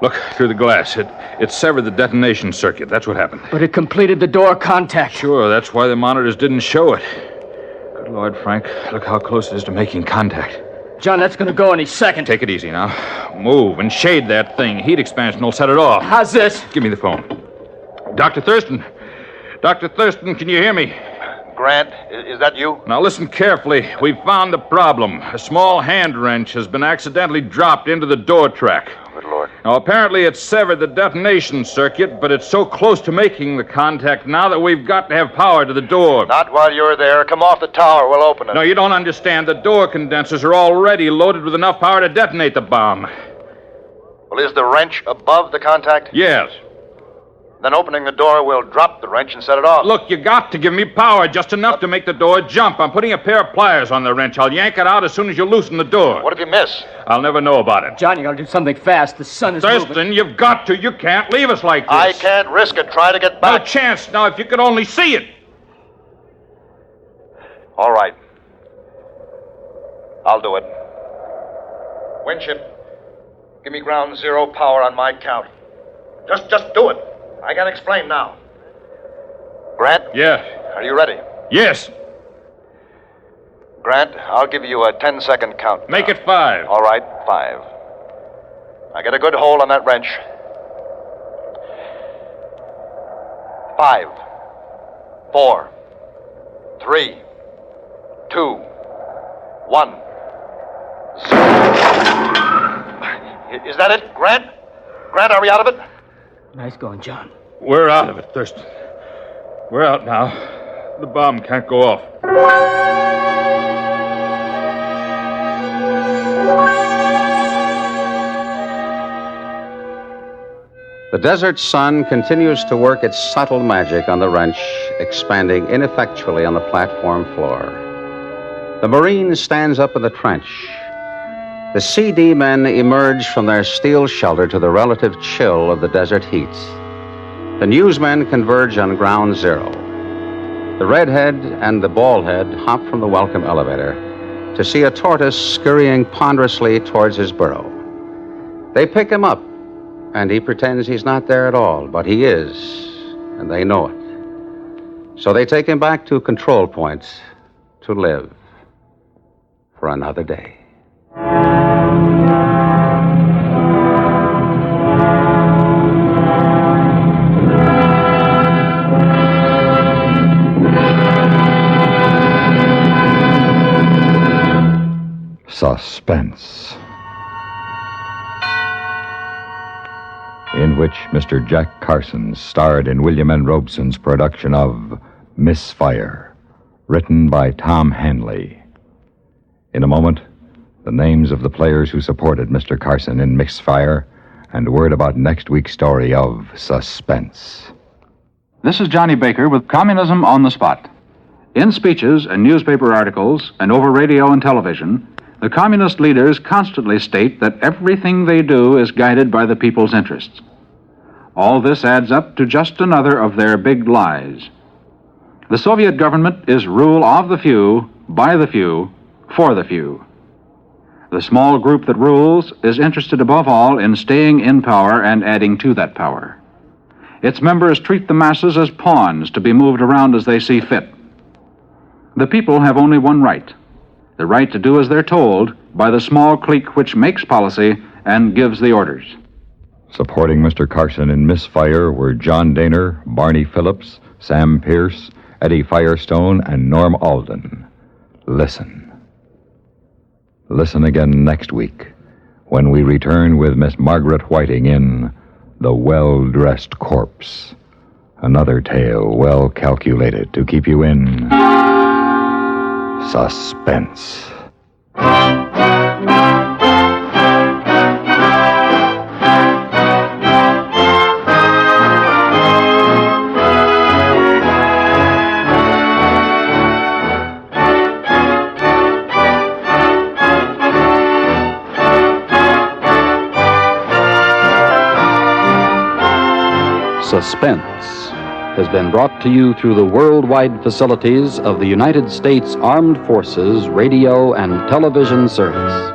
Speaker 16: Look, through the glass. It severed the detonation circuit. That's what happened.
Speaker 15: But it completed the door contact.
Speaker 16: Sure, that's why the monitors didn't show it. Good Lord, Frank, look how close it is to making contact.
Speaker 15: John, that's going to go any second.
Speaker 16: Take it easy now. Move and shade that thing. Heat expansion will set it off.
Speaker 15: How's this?
Speaker 16: Give me the phone. Dr. Thurston. Dr. Thurston, can you hear me?
Speaker 20: Grant, is that you?
Speaker 16: Now listen carefully. We've found the problem. A small hand wrench has been accidentally dropped into the door track.
Speaker 20: Good Lord.
Speaker 16: Now, apparently it severed the detonation circuit, but it's so close to making the contact now that we've got to have power to the door.
Speaker 20: Not while you're there. Come off the tower. We'll open it.
Speaker 16: No, you don't understand. The door condensers are already loaded with enough power to detonate the bomb.
Speaker 20: Well, is the wrench above the contact?
Speaker 16: Yes.
Speaker 20: Then opening the door will drop the wrench and set it off.
Speaker 16: Look, you got to give me power, just enough to make the door jump. I'm putting a pair of pliers on the wrench. I'll yank it out as soon as you loosen the door.
Speaker 20: What if you miss?
Speaker 16: I'll never know about it.
Speaker 15: John, you got to do something fast. The sun is
Speaker 16: Thurston,
Speaker 15: moving.
Speaker 16: you've got to. You can't leave us like this.
Speaker 20: I can't risk it. Try to get back.
Speaker 16: No chance. Now, if you could only see it.
Speaker 20: All right. I'll do it. Winship, give me ground zero power on my count. Just do it. I can't explain now. Grant?
Speaker 16: Yeah.
Speaker 20: Are you ready?
Speaker 16: Yes.
Speaker 20: Grant, I'll give you a 10-second count.
Speaker 16: Make it 5.
Speaker 20: All right, 5. Now get a good hold on that wrench. 5. 4, 3, 2, 1. Is that it, Grant? Grant, are we out of it?
Speaker 15: Nice going, John.
Speaker 16: We're out of it, Thurston. We're out now. The bomb can't go off.
Speaker 11: The desert sun continues to work its subtle magic on the wrench, expanding ineffectually on the platform floor. The Marine stands up in the trench. The CD men emerge from their steel shelter to the relative chill of the desert heat. The newsmen converge on ground zero. The redhead and the baldhead hop from the welcome elevator to see a tortoise scurrying ponderously towards his burrow. They pick him up, and he pretends he's not there at all, but he is, and they know it. So they take him back to control point to live for another day.
Speaker 9: Suspense, in which Mr. Jack Carson starred in William N. Robeson's production of Misfire, written by Tom Hanley. In a moment, the names of the players who supported Mr. Carson in Misfire and word about next week's story of Suspense.
Speaker 21: This is Johnny Baker with Communism on the Spot. In speeches and newspaper articles and over radio and television, the communist leaders constantly state that everything they do is guided by the people's interests. All this adds up to just another of their big lies. The Soviet government is rule of the few, by the few, for the few. The small group that rules is interested above all in staying in power and adding to that power. Its members treat the masses as pawns to be moved around as they see fit. The people have only one right: the right to do as they're told by the small clique which makes policy and gives the orders.
Speaker 9: Supporting Mr. Carson in Misfire were John Daner, Barney Phillips, Sam Pierce, Eddie Firestone, and Norm Alden. Listen. Listen again next week when we return with Miss Margaret Whiting in The Well-Dressed Corpse. Another tale well calculated to keep you in suspense.
Speaker 22: Suspense has been brought to you through the worldwide facilities of the United States Armed Forces Radio and Television Service.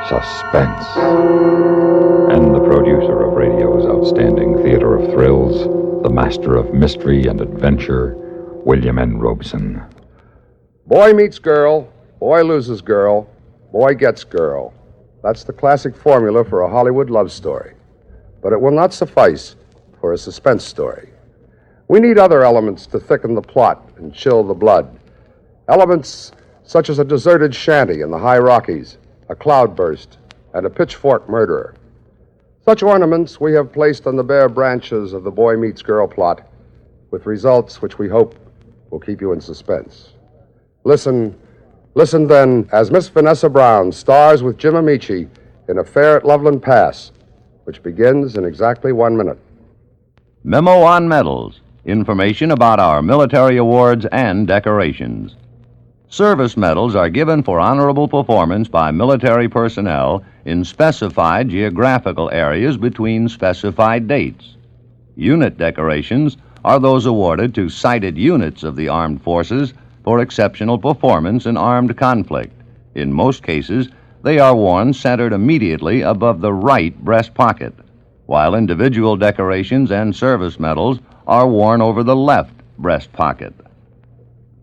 Speaker 22: Suspense. And the producer of radio's outstanding theater of thrills, the master of mystery and adventure, William N. Robeson.
Speaker 3: Boy meets girl, boy loses girl, Boy gets girl. That's the classic formula for a Hollywood love story. But it will not suffice for a suspense story. We need other elements to thicken the plot and chill the blood. Elements such as a deserted shanty in the high Rockies, a cloudburst, and a pitchfork murderer. Such ornaments we have placed on the bare branches of the boy meets girl plot, with results which we hope will keep you in suspense. Listen then, as Miss Vanessa Brown stars with Jim Amici in Affair at Loveland Pass, which begins in exactly 1 minute.
Speaker 1: Memo on medals. Information about our military awards and decorations. Service medals are given for honorable performance by military personnel in specified geographical areas between specified dates. Unit decorations are those awarded to cited units of the armed forces for exceptional performance in armed conflict. In most cases, they are worn centered immediately above the right breast pocket, while individual decorations and service medals are worn over the left breast pocket.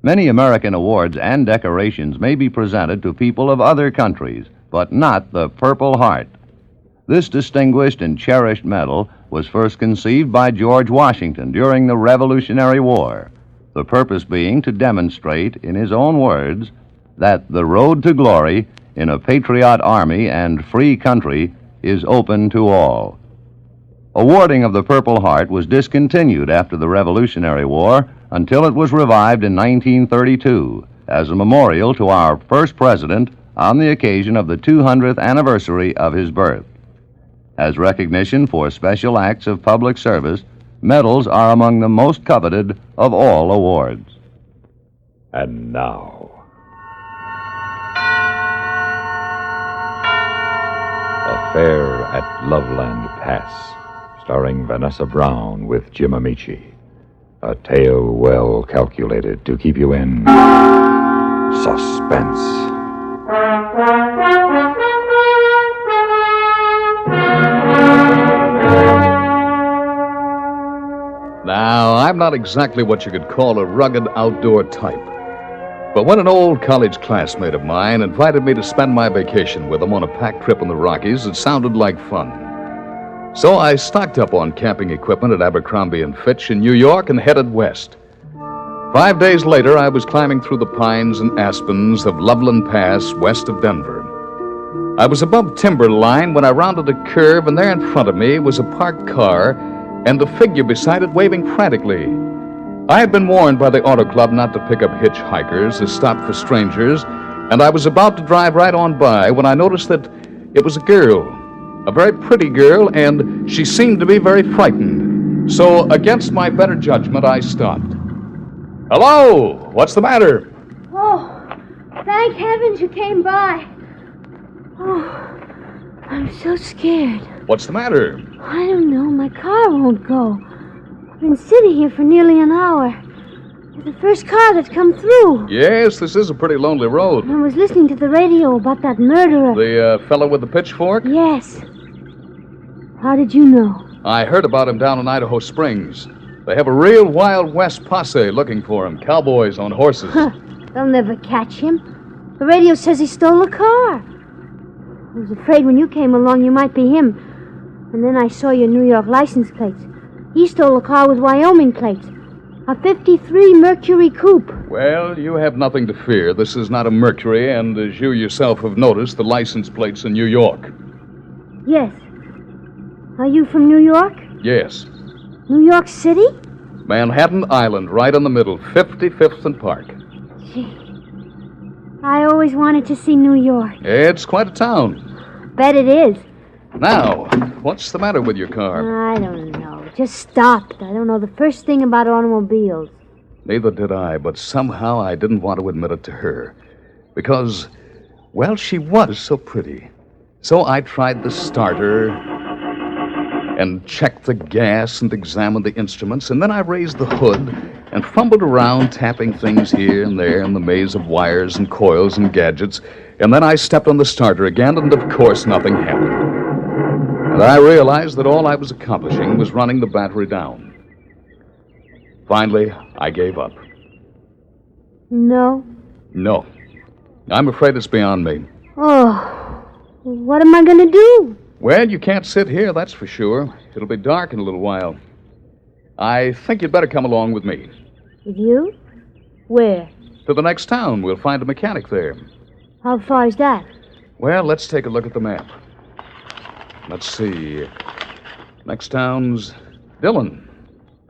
Speaker 1: Many American awards and decorations may be presented to people of other countries, but not the Purple Heart. This distinguished and cherished medal was first conceived by George Washington during the Revolutionary War, the purpose being to demonstrate, in his own words, that the road to glory in a patriot army and free country is open to all. Awarding of the Purple Heart was discontinued after the Revolutionary War until it was revived in 1932 as a memorial to our first president on the occasion of the 200th anniversary of his birth. As recognition for special acts of public service, medals are among the most coveted of all awards.
Speaker 9: And now, Affair at Loveland Pass, starring Vanessa Brown with Jim Amici. A tale well calculated to keep you in suspense.
Speaker 5: Now, I'm not exactly what you could call a rugged outdoor type. But when an old college classmate of mine invited me to spend my vacation with him on a packed trip in the Rockies, it sounded like fun. So I stocked up on camping equipment at Abercrombie & Fitch in New York and headed west. 5 days later, I was climbing through the pines and aspens of Loveland Pass west of Denver. I was above timberline when I rounded a curve, and there in front of me was a parked car and the figure beside it waving frantically. I had been warned by the Auto Club not to pick up hitchhikers or stop for strangers, and I was about to drive right on by when I noticed that it was a girl. A very pretty girl, and she seemed to be very frightened. So, against my better judgment, I stopped. Hello! What's the matter?
Speaker 23: Oh, thank heavens you came by. Oh, I'm so scared.
Speaker 5: What's the matter?
Speaker 23: I don't know. My car won't go. I've been sitting here for nearly an hour. You're the first car that's come through.
Speaker 5: Yes, this is a pretty lonely road.
Speaker 23: I was listening to the radio about that murderer.
Speaker 5: The fellow with the pitchfork?
Speaker 23: Yes. How did you know?
Speaker 5: I heard about him down in Idaho Springs. They have a real Wild West posse looking for him. Cowboys on horses.
Speaker 23: They'll never catch him. The radio says he stole a car. I was afraid when you came along you might be him. And then I saw your New York license plates. He stole a car with Wyoming plates. A 53 Mercury coupe.
Speaker 5: Well, you have nothing to fear. This is not a Mercury, and as you yourself have noticed, the license plate's in New York.
Speaker 23: Yes. Are you from New York?
Speaker 5: Yes.
Speaker 23: New York City?
Speaker 5: Manhattan Island, right in the middle, 55th and Park.
Speaker 23: Gee, I always wanted to see New York.
Speaker 5: It's quite a town.
Speaker 23: Bet it is.
Speaker 5: Now, what's the matter with your car?
Speaker 23: I don't know. It just stopped. I don't know the first thing about automobiles.
Speaker 5: Neither did I, but somehow I didn't want to admit it to her. Because, well, she was so pretty. So I tried the starter and checked the gas and examined the instruments, and then I raised the hood and fumbled around, tapping things here and there in the maze of wires and coils and gadgets, and then I stepped on the starter again, and of course nothing happened. And I realized that all I was accomplishing was running the battery down. Finally, I gave up.
Speaker 23: No?
Speaker 5: No. I'm afraid it's beyond me.
Speaker 23: Oh, what am I going to do?
Speaker 5: Well, you can't sit here, that's for sure. It'll be dark in a little while. I think you'd better come along with me.
Speaker 23: With you? Where?
Speaker 5: To the next town. We'll find a mechanic there.
Speaker 23: How far is that?
Speaker 5: Well, let's take a look at the map. Let's see. Next town's Dillon.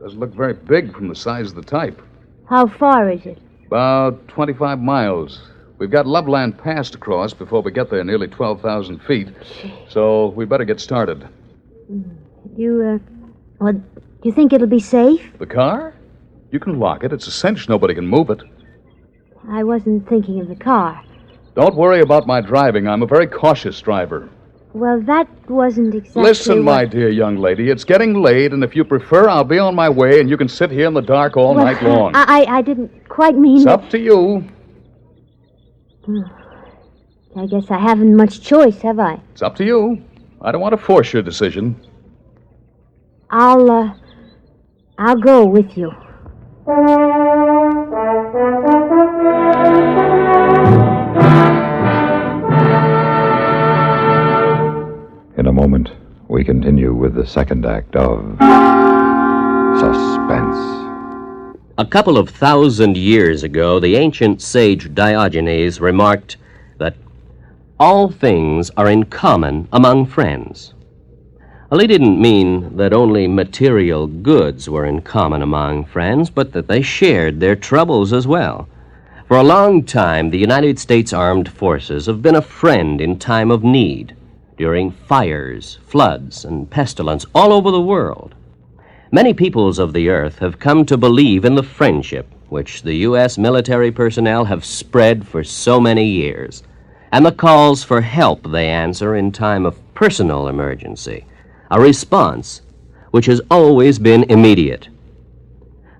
Speaker 5: Doesn't look very big from the size of the type.
Speaker 23: How far is it?
Speaker 5: About 25 miles. We've got Loveland Pass to cross before we get there, nearly 12,000 feet. So we better get started.
Speaker 23: Do you think it'll be safe?
Speaker 5: The car? You can lock it. It's a cinch nobody can move it.
Speaker 23: I wasn't thinking of the car.
Speaker 5: Don't worry about my driving. I'm a very cautious driver.
Speaker 23: Well, that wasn't exactly
Speaker 5: Listen, my dear young lady, it's getting late, and if you prefer, I'll be on my way, and you can sit here in the dark all night long.
Speaker 23: I didn't quite mean
Speaker 5: It's
Speaker 23: that.
Speaker 5: up to you.
Speaker 23: I guess I haven't much choice, have I?
Speaker 5: It's up to you. I don't want to force your decision.
Speaker 23: I'll go with you.
Speaker 9: In a moment, we continue with the second act of Suspense.
Speaker 4: A couple of 1,000 years ago, the ancient sage Diogenes remarked that all things are in common among friends. Well, he didn't mean that only material goods were in common among friends, but that they shared their troubles as well. For a long time, the United States Armed Forces have been a friend in time of need, during fires, floods, and pestilence all over the world. Many peoples of the earth have come to believe in the friendship which the U.S. military personnel have spread for so many years, and the calls for help they answer in time of personal emergency, a response which has always been immediate.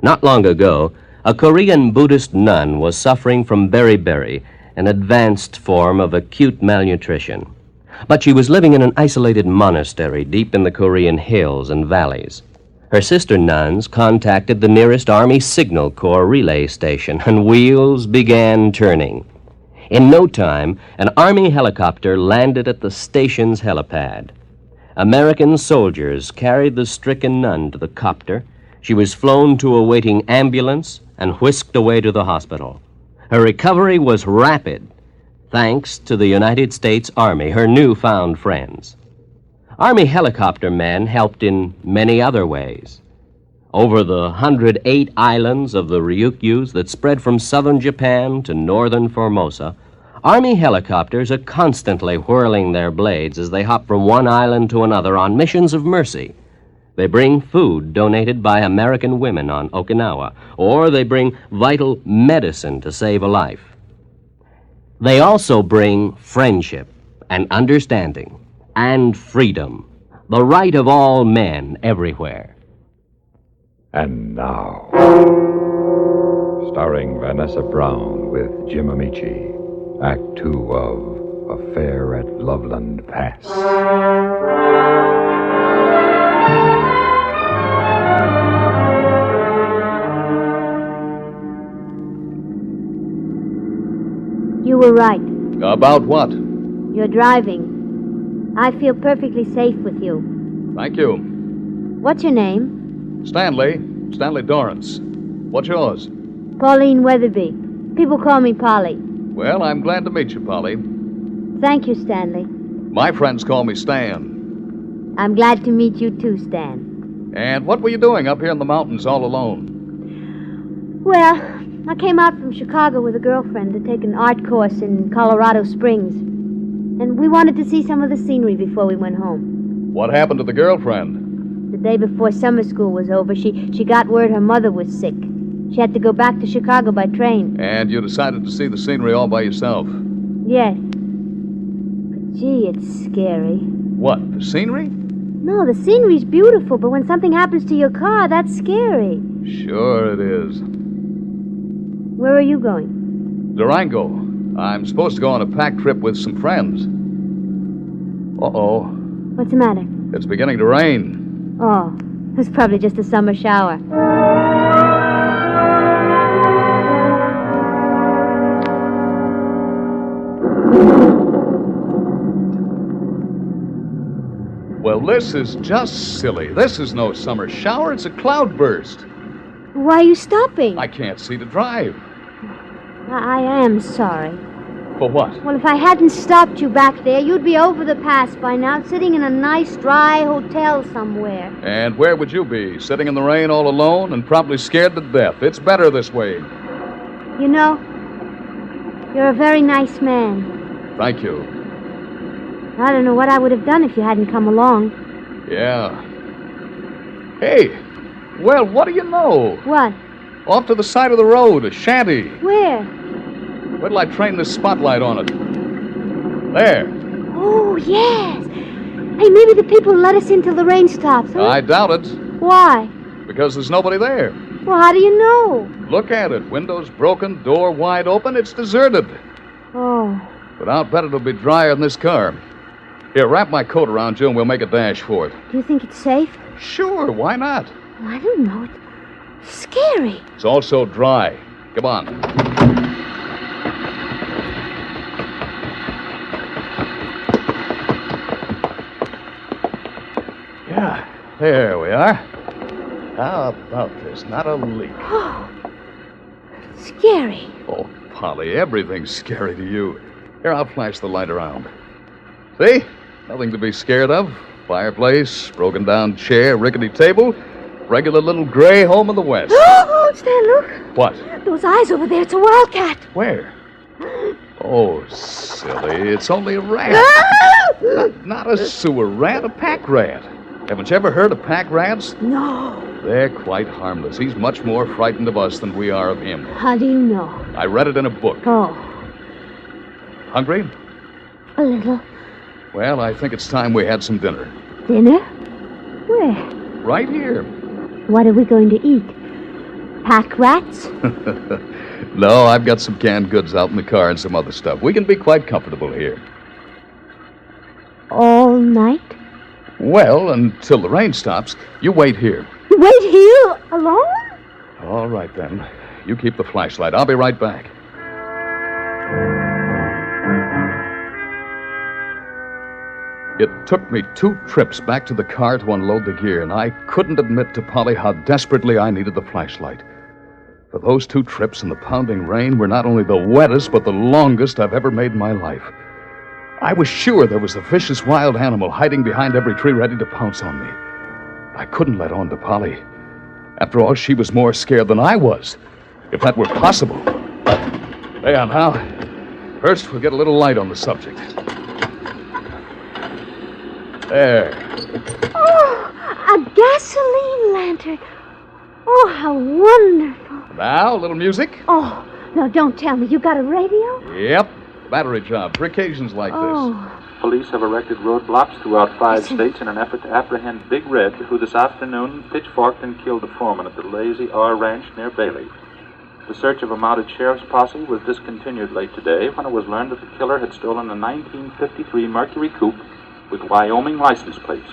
Speaker 4: Not long ago, a Korean Buddhist nun was suffering from beriberi, an advanced form of acute malnutrition. But she was living in an isolated monastery deep in the Korean hills and valleys. Her sister nuns contacted the nearest Army Signal Corps relay station, and wheels began turning. In no time, an Army helicopter landed at the station's helipad. American soldiers carried the stricken nun to the copter. She was flown to a waiting ambulance and whisked away to the hospital. Her recovery was rapid, thanks to the United States Army, her newfound friends. Army helicopter men helped in many other ways. Over the 108 islands of the Ryukyus that spread from southern Japan to northern Formosa, Army helicopters are constantly whirling their blades as they hop from one island to another on missions of mercy. They bring food donated by American women on Okinawa, or they bring vital medicine to save a life. They also bring friendship and understanding and freedom, the right of all men everywhere.
Speaker 9: And now, starring Vanessa Brown with Jim Amici, Act 2 of Affair at Loveland Pass.
Speaker 23: You were right.
Speaker 5: About what?
Speaker 23: You're driving. I feel perfectly safe with you.
Speaker 5: Thank you.
Speaker 23: What's your name?
Speaker 5: Stanley Dorrance. What's yours?
Speaker 23: Pauline Weatherby. People call me Polly.
Speaker 5: Well, I'm glad to meet you, Polly.
Speaker 23: Thank you, Stanley.
Speaker 5: My friends call me Stan.
Speaker 23: I'm glad to meet you too, Stan.
Speaker 5: And what were you doing up here in the mountains all alone?
Speaker 23: Well, I came out from Chicago with a girlfriend to take an art course in Colorado Springs. And we wanted to see some of the scenery before we went home.
Speaker 5: What happened to the girlfriend?
Speaker 23: The day before summer school was over, she got word her mother was sick. She had to go back to Chicago by train.
Speaker 5: And you decided to see the scenery all by yourself?
Speaker 23: Yes. But gee, it's scary.
Speaker 5: What, the scenery?
Speaker 23: No, the scenery's beautiful, but when something happens to your car, that's scary.
Speaker 5: Sure it is.
Speaker 23: Where are you going?
Speaker 5: Durango. I'm supposed to go on a pack trip with some friends. Uh-oh.
Speaker 23: What's the matter?
Speaker 5: It's beginning to rain.
Speaker 23: Oh, it's probably just a summer shower.
Speaker 5: This is just silly. This is no summer shower. It's a cloudburst.
Speaker 23: Why are you stopping?
Speaker 5: I can't see to drive.
Speaker 23: I am sorry.
Speaker 5: For what?
Speaker 23: Well, if I hadn't stopped you back there, you'd be over the pass by now, sitting in a nice, dry hotel somewhere.
Speaker 5: And where would you be? Sitting in the rain all alone and probably scared to death. It's better this way.
Speaker 23: You know, you're a very nice man.
Speaker 5: Thank you.
Speaker 23: I don't know what I would have done if you hadn't come along.
Speaker 5: Yeah. Hey, well, what do you know?
Speaker 23: What?
Speaker 5: Off to the side of the road, a shanty.
Speaker 23: Where?
Speaker 5: Where till I train this spotlight on it? There.
Speaker 23: Oh, yes. Hey, maybe the people let us in till the rain stops, huh?
Speaker 5: I doubt it.
Speaker 23: Why?
Speaker 5: Because there's nobody there.
Speaker 23: Well, how do you know?
Speaker 5: Look at it. Windows broken, door wide open. It's deserted.
Speaker 23: Oh.
Speaker 5: But I'll bet it'll be drier than this car. Here, wrap my coat around you and we'll make a dash for it.
Speaker 23: Do you think it's safe?
Speaker 5: Sure, why not?
Speaker 23: Well, I don't know. It's scary.
Speaker 5: It's also dry. Come on. Yeah, there we are. How about this? Not a leak.
Speaker 23: Oh, scary.
Speaker 5: Oh, Polly, everything's scary to you. Here, I'll flash the light around. See? Nothing to be scared of. Fireplace, broken down chair, rickety table. Regular little gray home of the West.
Speaker 23: Oh, Stan, look.
Speaker 5: What?
Speaker 23: Those eyes over there. It's a wildcat.
Speaker 5: Where? Oh, silly. It's only a rat. Not a sewer rat, a pack rat. Haven't you ever heard of pack rats?
Speaker 23: No.
Speaker 5: They're quite harmless. He's much more frightened of us than we are of him.
Speaker 23: How do you know?
Speaker 5: I read it in a book.
Speaker 23: Oh.
Speaker 5: Hungry?
Speaker 23: A little.
Speaker 5: Well, I think it's time we had some dinner.
Speaker 23: Dinner? Where?
Speaker 5: Right here.
Speaker 23: What are we going to eat? Pack rats?
Speaker 5: No, I've got some canned goods out in the car and some other stuff. We can be quite comfortable here.
Speaker 23: All night?
Speaker 5: Well, until the rain stops. You wait here.
Speaker 23: You wait here? Alone?
Speaker 5: All right, then. You keep the flashlight. I'll be right back. It took me 2 trips back to the car to unload the gear, and I couldn't admit to Polly how desperately I needed the flashlight. For those 2 trips in the pounding rain were not only the wettest, but the longest I've ever made in my life. I was sure there was a vicious wild animal hiding behind every tree ready to pounce on me. I couldn't let on to Polly. After all, she was more scared than I was, if that were possible. There now. First, we'll get a little light on the subject. There.
Speaker 23: Oh, a gasoline lantern. Oh, how wonderful.
Speaker 5: Now, a little music.
Speaker 23: Oh, no, don't tell me. You got a radio?
Speaker 5: Yep. Battery job for occasions like this.
Speaker 21: Police have erected roadblocks throughout 5 states in an effort to apprehend Big Red, who this afternoon pitchforked and killed the foreman at the Lazy R Ranch near Bailey. The search of a mounted sheriff's posse was discontinued late today when it was learned that the killer had stolen a 1953 Mercury coupe with Wyoming license plates.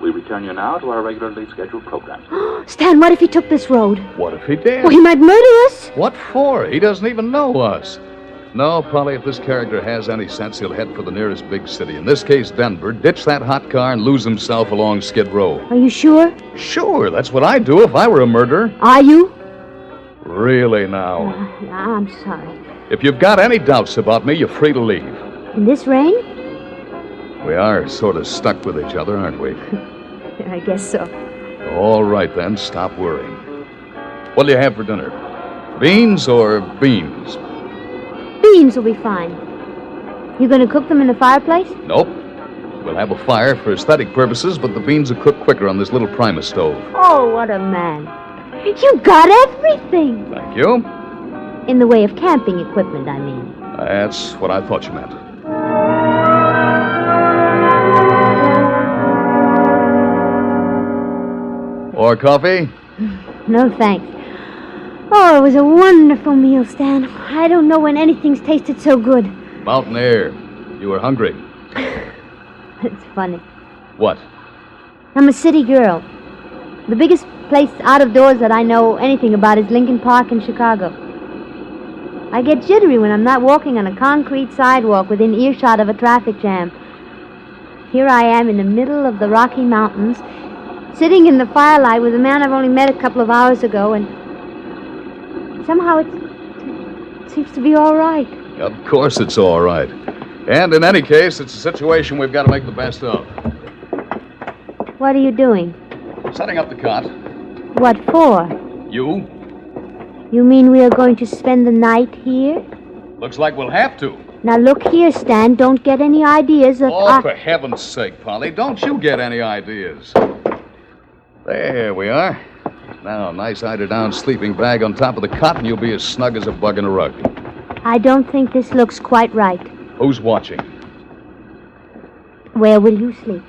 Speaker 21: We return you now to our regularly scheduled program.
Speaker 23: Stan, what if he took this road?
Speaker 5: What if he did?
Speaker 23: Well, he might murder us.
Speaker 5: What for? He doesn't even know us. No, Polly, if this character has any sense, he'll head for the nearest big city. In this case, Denver, ditch that hot car and lose himself along Skid Row.
Speaker 23: Are you sure?
Speaker 5: Sure, that's what I'd do if I were a murderer.
Speaker 23: Are you?
Speaker 5: Really now.
Speaker 23: I'm sorry.
Speaker 5: If you've got any doubts about me, you're free to leave.
Speaker 23: In this rain?
Speaker 5: We are sort of stuck with each other, aren't we?
Speaker 23: I guess so.
Speaker 5: All right, then. Stop worrying. What'll you have for dinner? Beans or beans?
Speaker 23: Beans will be fine. You going to cook them in the fireplace?
Speaker 5: Nope. We'll have a fire for aesthetic purposes, but the beans will cook quicker on this little Primus stove.
Speaker 23: Oh, what a man. You got everything.
Speaker 5: Thank you.
Speaker 23: In the way of camping equipment, I mean.
Speaker 5: That's what I thought you meant. More coffee?
Speaker 23: No, thanks. Oh, it was a wonderful meal, Stan. I don't know when anything's tasted so good.
Speaker 5: Mountain air. You were hungry.
Speaker 23: It's funny.
Speaker 5: What?
Speaker 23: I'm a city girl. The biggest place out of doors that I know anything about is Lincoln Park in Chicago. I get jittery when I'm not walking on a concrete sidewalk within earshot of a traffic jam. here I am in the middle of the Rocky Mountains, sitting in the firelight with a man I've only met a couple of hours ago, and somehow it seems to be all right.
Speaker 5: Of course it's all right. And in any case, it's a situation we've got to make the best of.
Speaker 23: What are you doing?
Speaker 5: Setting up the cot.
Speaker 23: What for?
Speaker 5: You?
Speaker 23: You mean we are going to spend the night here?
Speaker 5: Looks like we'll have to.
Speaker 23: Now look here, Stan. Don't get any ideas that
Speaker 5: Oh, for heaven's sake, Polly, don't you get any ideas. There we are. Now, nice eider-down sleeping bag on top of the cot, and you'll be as snug as a bug in a rug.
Speaker 23: I don't think this looks quite right.
Speaker 5: Who's watching?
Speaker 23: Where will you sleep?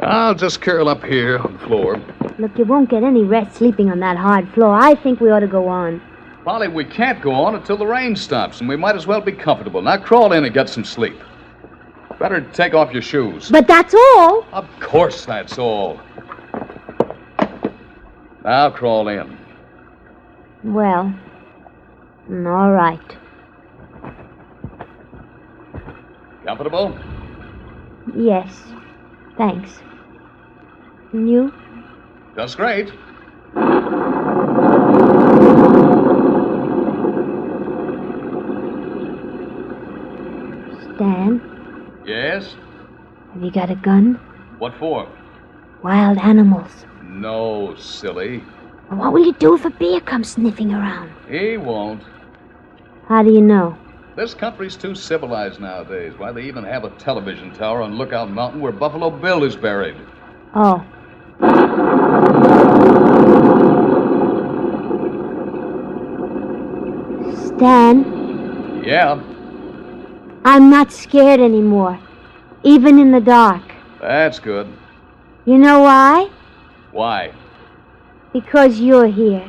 Speaker 5: I'll just curl up here on the floor.
Speaker 23: Look, you won't get any rest sleeping on that hard floor. I think we ought to go on.
Speaker 5: Polly, we can't go on until the rain stops, and we might as well be comfortable. Now crawl in and get some sleep. Better take off your shoes.
Speaker 23: But that's all.
Speaker 5: Of course that's all. Now crawl in.
Speaker 23: Well, all right.
Speaker 5: Comfortable?
Speaker 23: Yes, thanks. And you?
Speaker 5: Just great.
Speaker 23: Stan,
Speaker 5: Yes?
Speaker 23: have you got a gun?
Speaker 5: What for?
Speaker 23: Wild animals.
Speaker 5: No, silly.
Speaker 23: What will you do if a bear comes sniffing around?
Speaker 5: He won't.
Speaker 23: How do you know?
Speaker 5: This country's too civilized nowadays. Why, they even have a television tower on Lookout Mountain where Buffalo Bill is buried.
Speaker 23: Oh. Stan,
Speaker 5: Yeah,
Speaker 23: I'm not scared anymore, even in the dark.
Speaker 5: that's good.
Speaker 23: You know why?
Speaker 5: Why?
Speaker 23: Because you're here,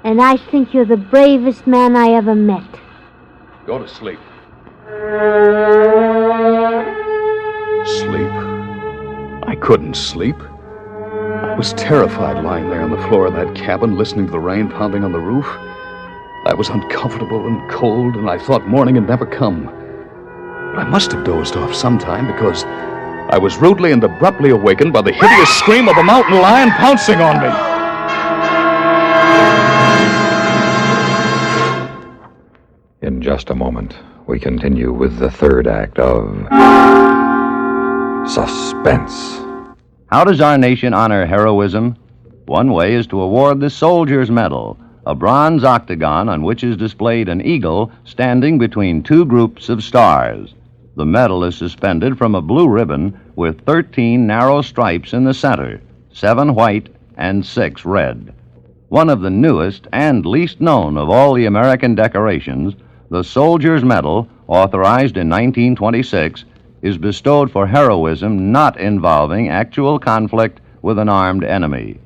Speaker 23: and I think you're the bravest man I ever met.
Speaker 5: Go to sleep. Sleep? I couldn't sleep. I was terrified lying there on the floor of that cabin, listening to the rain pounding on the roof. I was uncomfortable and cold, and I thought morning had never come. But I must have dozed off sometime, because I was rudely and abruptly awakened by the hideous scream of a mountain lion pouncing on me.
Speaker 9: In just a moment, we continue with the third act of Suspense.
Speaker 1: How does our nation honor heroism? One way is to award the Soldier's Medal, a bronze octagon on which is displayed an eagle standing between two groups of stars. The medal is suspended from a blue ribbon with 13 narrow stripes in the center, 7 white and 6 red. One of the newest and least known of all the American decorations, the Soldier's Medal, authorized in 1926, is bestowed for heroism not involving actual conflict with an armed enemy.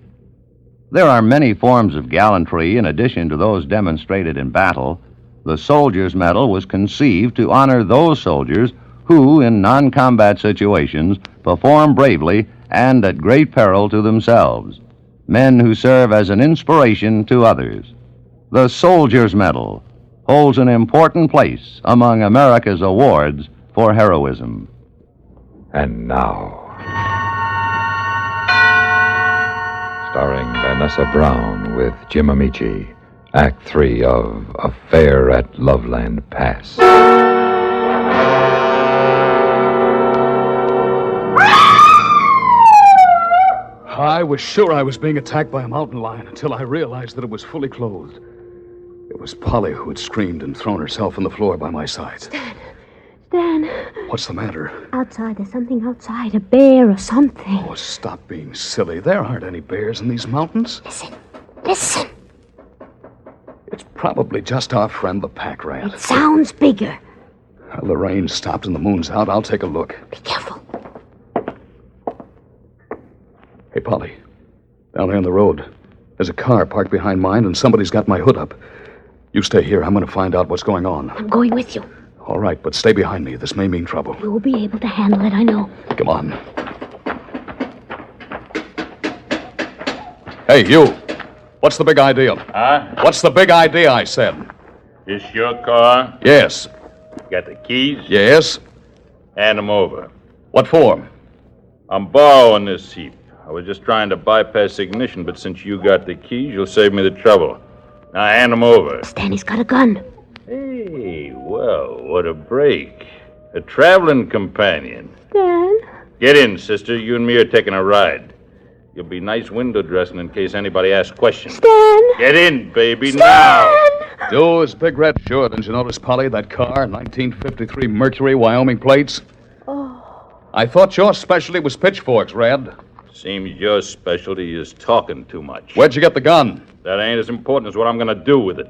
Speaker 1: There are many forms of gallantry in addition to those demonstrated in battle. The Soldier's Medal was conceived to honor those soldiers who, in non-combat situations, perform bravely and at great peril to themselves. Men who serve as an inspiration to others. The Soldier's Medal holds an important place among America's awards for heroism.
Speaker 9: And now, starring Vanessa Brown with Jim Amici, Act 3 of Affair at Loveland Pass.
Speaker 5: I was sure I was being attacked by a mountain lion until I realized that it was fully clothed. It was Polly who had screamed and thrown herself on the floor by my side.
Speaker 23: Stan.
Speaker 5: What's the matter?
Speaker 23: Outside, there's something outside. A bear or something.
Speaker 5: Oh, stop being silly. There aren't any bears in these mountains.
Speaker 23: Listen.
Speaker 5: It's probably just our friend, the pack rat.
Speaker 23: It sounds bigger.
Speaker 5: Well, the rain stopped and the moon's out. I'll take a look.
Speaker 23: Be careful.
Speaker 5: Hey, Polly. Down there on the road. There's a car parked behind mine, and somebody's got my hood up. You stay here. I'm going to find out what's going on.
Speaker 23: I'm going with you.
Speaker 5: All right, but stay behind me. This may mean trouble.
Speaker 23: You'll be able to handle it, I know.
Speaker 5: Come on. Hey, you. What's the big idea?
Speaker 16: Huh?
Speaker 5: What's the big idea, I said?
Speaker 16: This your car?
Speaker 5: Yes.
Speaker 16: Got the keys?
Speaker 5: Yes.
Speaker 16: Hand them over.
Speaker 5: What for?
Speaker 16: I'm borrowing this heap. I was just trying to bypass ignition, but since you got the keys, you'll save me the trouble. Now hand them over.
Speaker 23: Stanley's got a gun.
Speaker 16: Hey, well, what a break. A traveling companion.
Speaker 23: Stan?
Speaker 16: Get in, sister. You and me are taking a ride. You'll be nice window dressing in case anybody asks questions.
Speaker 23: Stan!
Speaker 16: Get in, baby,
Speaker 23: Stan!
Speaker 16: now!
Speaker 5: Doors, big red. Sure, didn't you notice, Polly, that car, 1953 Mercury, Wyoming plates?
Speaker 23: Oh.
Speaker 5: I thought your specialty was pitchforks, Red.
Speaker 16: Seems your specialty is talking too much.
Speaker 5: Where'd you get the gun?
Speaker 16: That ain't as important as what I'm gonna do with it.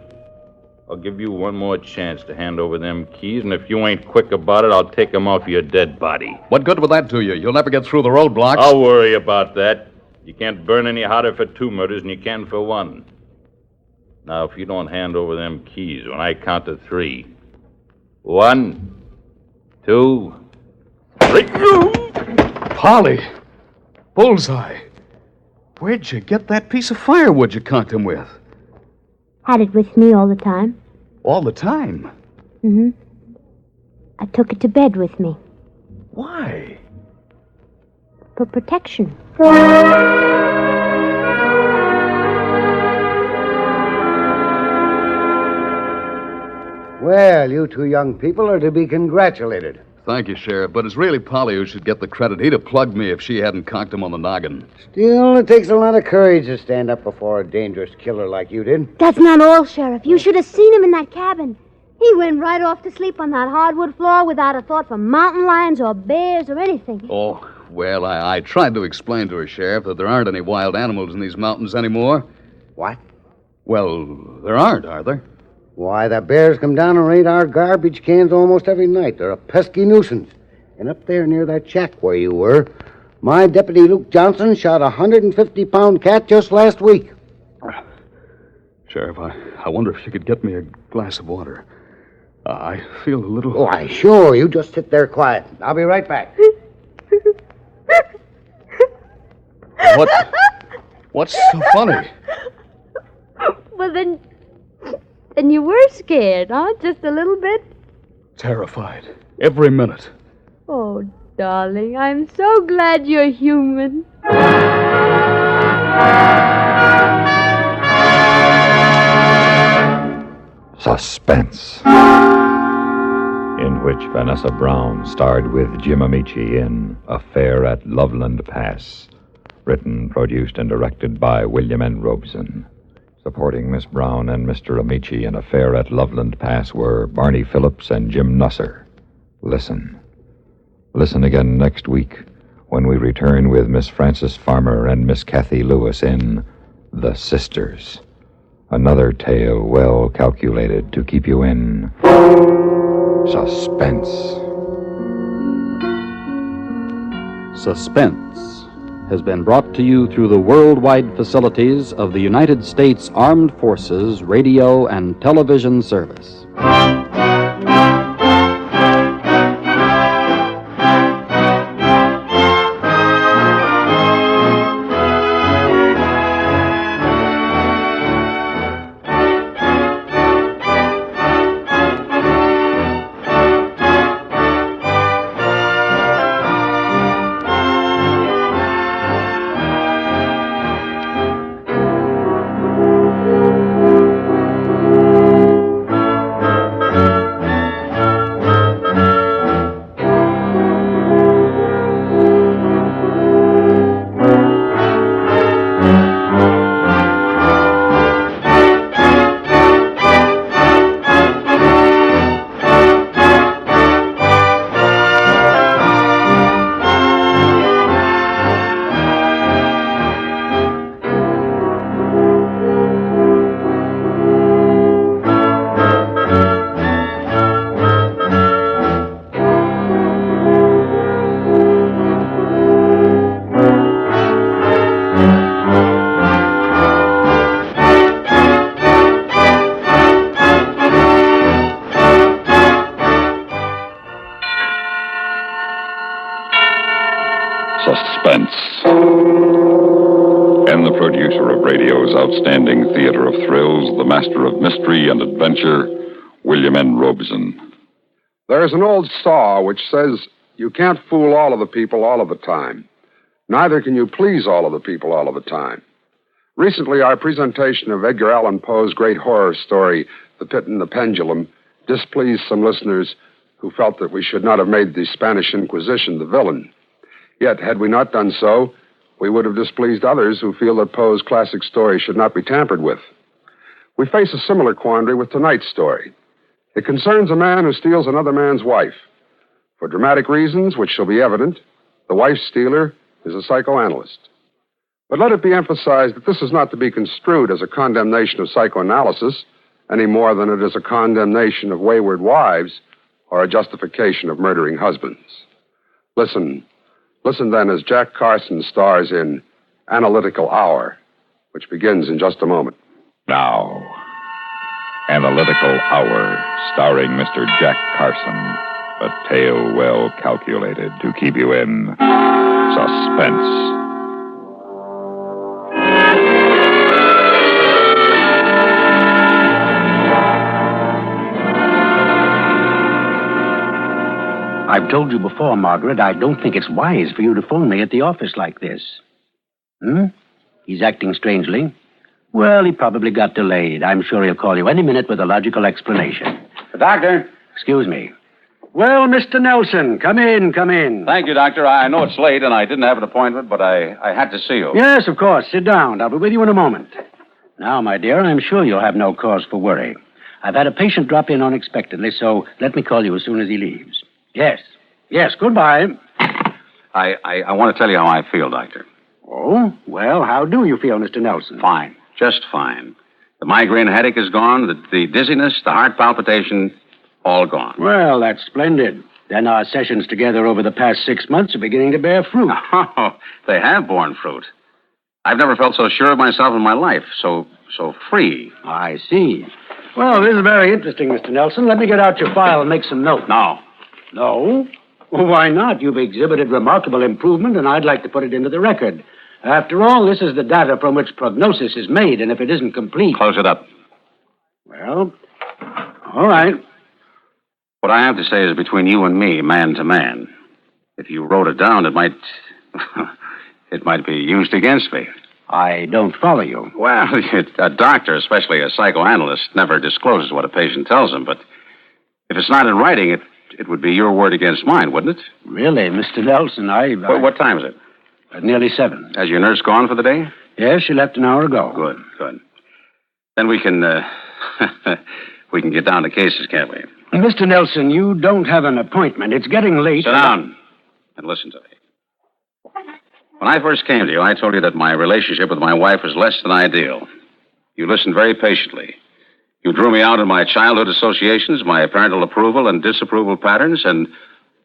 Speaker 16: I'll give you one more chance to hand over them keys, and if you ain't quick about it, I'll take them off your dead body.
Speaker 5: What good will that do you? You'll never get through the roadblocks.
Speaker 16: I'll worry about that. You can't burn any hotter for 2 murders than you can for 1. Now, if you don't hand over them keys when I count to 3. 1, 2, 3.
Speaker 5: Polly! Bullseye! Where'd you get that piece of firewood you conked him with?
Speaker 23: Had it with me all the time.
Speaker 5: All the time?
Speaker 23: Mm-hmm. I took it to bed with me.
Speaker 5: Why?
Speaker 23: For protection.
Speaker 6: Well, you two young people are to be congratulated.
Speaker 5: Thank you, Sheriff, but it's really Polly who should get the credit. He'd have plugged me if she hadn't conked him on the noggin.
Speaker 6: Still, it takes a lot of courage to stand up before a dangerous killer like you did.
Speaker 23: That's not all, Sheriff. You should have seen him in that cabin. He went right off to sleep on that hardwood floor without a thought for mountain lions or bears or anything.
Speaker 5: Oh, well, I tried to explain to her, Sheriff, that there aren't any wild animals in these mountains anymore.
Speaker 6: What?
Speaker 5: Well, there aren't, are there?
Speaker 6: Why, the bears come down and raid our garbage cans almost every night. They're a pesky nuisance. And up there near that shack where you were, my deputy Luke Johnson shot a 150-pound cat just last week.
Speaker 5: Sheriff, I wonder if you could get me a glass of water. I feel a little...
Speaker 6: Why, sure. You just sit there quiet. I'll be right back.
Speaker 5: What's so funny?
Speaker 23: Well, then you were scared, huh? Just a little bit?
Speaker 5: Terrified. Every minute.
Speaker 23: Oh, darling, I'm so glad you're human.
Speaker 9: Suspense, in which Vanessa Brown starred with Jim Amici in Affair at Loveland Pass, written, produced, and directed by William N. Robeson. Supporting Miss Brown and Mr. Amici in Affair at Loveland Pass were Barney Phillips and Jim Nusser. Listen. Listen again next week when we return with Miss Frances Farmer and Miss Kathy Lewis in The Sisters. Another tale well calculated to keep you in suspense.
Speaker 22: Suspense has been brought to you through the worldwide facilities of the United States Armed Forces Radio and Television Service.
Speaker 18: Suspense. And the producer of radio's outstanding theater of thrills, the master of mystery and adventure, William N. Robeson.
Speaker 3: There's an old saw which says you can't fool all of the people all of the time. Neither can you please all of the people all of the time. Recently, our presentation of Edgar Allan Poe's great horror story, The Pit and the Pendulum, displeased some listeners who felt that we should not have made the Spanish Inquisition the villain. Yet, had we not done so, we would have displeased others who feel that Poe's classic story should not be tampered with. We face a similar quandary with tonight's story. It concerns a man who steals another man's wife. For dramatic reasons, which shall be evident, the wife stealer is a psychoanalyst. But let it be emphasized that this is not to be construed as a condemnation of psychoanalysis any more than it is a condemnation of wayward wives or a justification of murdering husbands. Listen then as Jack Carson stars in Analytical Hour, which begins in just a moment.
Speaker 9: Now, Analytical Hour, starring Mr. Jack Carson. A tale well calculated to keep you in suspense.
Speaker 2: I've told you before, Margaret, I don't think it's wise for you to phone me at the office like this. He's acting strangely. Well, he probably got delayed. I'm sure he'll call you any minute with a logical explanation. Doctor. Excuse me. Well, Mr. Nelson, come in.
Speaker 21: Thank you, Doctor. I know it's late and I didn't have an appointment, but I had to see you.
Speaker 2: Yes, of course. Sit down. I'll be with you in a moment. Now, my dear, I'm sure you'll have no cause for worry. I've had a patient drop in unexpectedly, so let me call you as soon as he leaves. Yes, goodbye.
Speaker 21: I want to tell you how I feel, Doctor.
Speaker 2: Oh? Well, how do you feel, Mr. Nelson?
Speaker 21: Fine. Just fine. The migraine headache is gone, the dizziness, the heart palpitation, all gone.
Speaker 2: Well, that's splendid. Then our sessions together over the past 6 months are beginning to bear fruit.
Speaker 21: Oh, they have borne fruit. I've never felt so sure of myself in my life, so free.
Speaker 2: I see. Well, this is very interesting, Mr. Nelson. Let me get out your file and make some notes.
Speaker 21: No.
Speaker 2: No? Well, why not? You've exhibited remarkable improvement, and I'd like to put it into the record. After all, this is the data from which prognosis is made, and if it isn't complete...
Speaker 21: Close it up.
Speaker 2: Well, all right.
Speaker 21: What I have to say is between you and me, man to man. If you wrote it down, it might... it might be used against me.
Speaker 2: I don't follow you.
Speaker 21: Well, a doctor, especially a psychoanalyst, never discloses what a patient tells him, but if it's not in writing, it would be your word against mine, wouldn't it?
Speaker 2: Really, Mr. Nelson,
Speaker 21: What time is it?
Speaker 2: Nearly 7.
Speaker 21: Has your nurse gone for the day?
Speaker 2: Yes, she left an hour ago.
Speaker 21: Good. Then we can, we can get down to cases, can't we?
Speaker 2: Mr. Nelson, you don't have an appointment. It's getting late.
Speaker 21: Sit down and listen to me. When I first came to you, I told you that my relationship with my wife was less than ideal. You listened very patiently. You drew me out in my childhood associations, my parental approval and disapproval patterns, and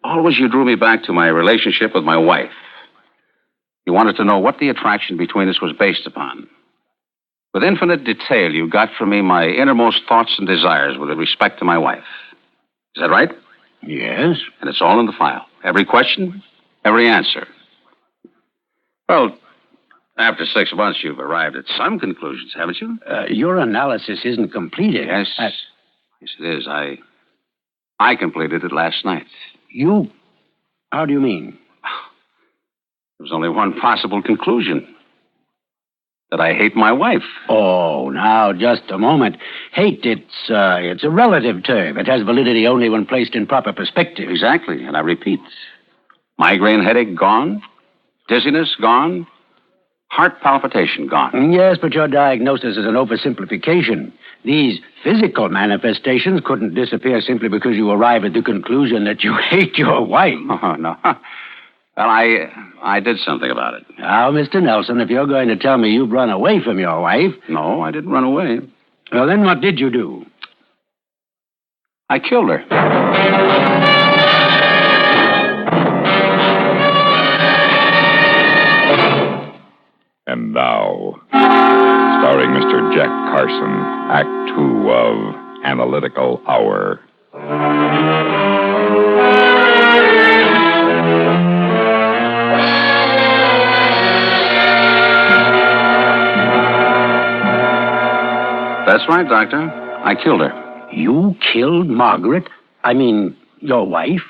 Speaker 21: always you drew me back to my relationship with my wife. You wanted to know what the attraction between us was based upon. With infinite detail, you got from me my innermost thoughts and desires with respect to my wife. Is that right?
Speaker 2: Yes.
Speaker 21: And it's all in the file. Every question, every answer. Well, after 6 months, you've arrived at some conclusions, haven't you?
Speaker 2: Your analysis isn't completed.
Speaker 21: Yes. Yes, it is. I completed it last night.
Speaker 2: You? How do you mean?
Speaker 21: There was only one possible conclusion. That I hate my wife.
Speaker 2: Oh, now, just a moment. Hate, it's a relative term. It has validity only when placed in proper perspective.
Speaker 21: Exactly, and I repeat. Migraine headache gone. Dizziness gone. Heart palpitation gone.
Speaker 2: Yes, but your diagnosis is an oversimplification. These physical manifestations couldn't disappear simply because you arrive at the conclusion that you hate your wife.
Speaker 21: Oh, no. Well, I did something about it.
Speaker 2: Now, Mr. Nelson, if you're going to tell me you've run away from your wife...
Speaker 21: No, I didn't run away.
Speaker 2: Well, then what did you do?
Speaker 21: I killed her.
Speaker 9: And now, starring Mr. Jack Carson, Act 2 of Analytical Hour.
Speaker 21: That's right, Doctor. I killed her.
Speaker 2: You killed Margaret? I mean, your wife?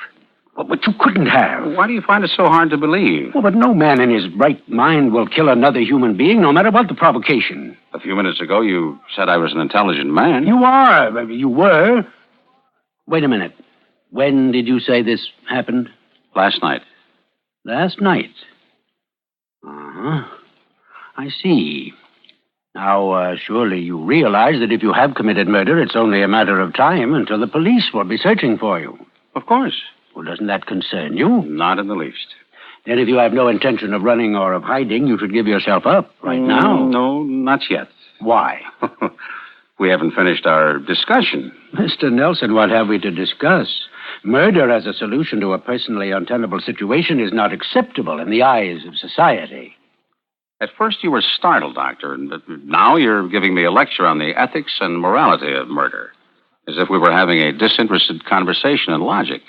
Speaker 2: But you couldn't have.
Speaker 11: Why do you find it so hard to believe?
Speaker 2: Well, but no man in his right mind will kill another human being, no matter what the provocation.
Speaker 11: A few minutes ago, you said I was an intelligent man.
Speaker 2: You are. You were. Wait a minute. When did you say this happened?
Speaker 11: Last night.
Speaker 2: Last night? Uh-huh. I see. Now, surely you realize that if you have committed murder, it's only a matter of time until the police will be searching for you.
Speaker 11: Of course.
Speaker 2: Well, doesn't that concern you?
Speaker 11: Not in the least.
Speaker 2: Then if you have no intention of running or of hiding, you should give yourself up right now.
Speaker 11: No, not yet.
Speaker 2: Why?
Speaker 11: We haven't finished our discussion.
Speaker 2: Mr. Nelson, what have we to discuss? Murder as a solution to a personally untenable situation is not acceptable in the eyes of society.
Speaker 11: At first you were startled, Doctor, but now you're giving me a lecture on the ethics and morality of murder, as if we were having a disinterested conversation in logic.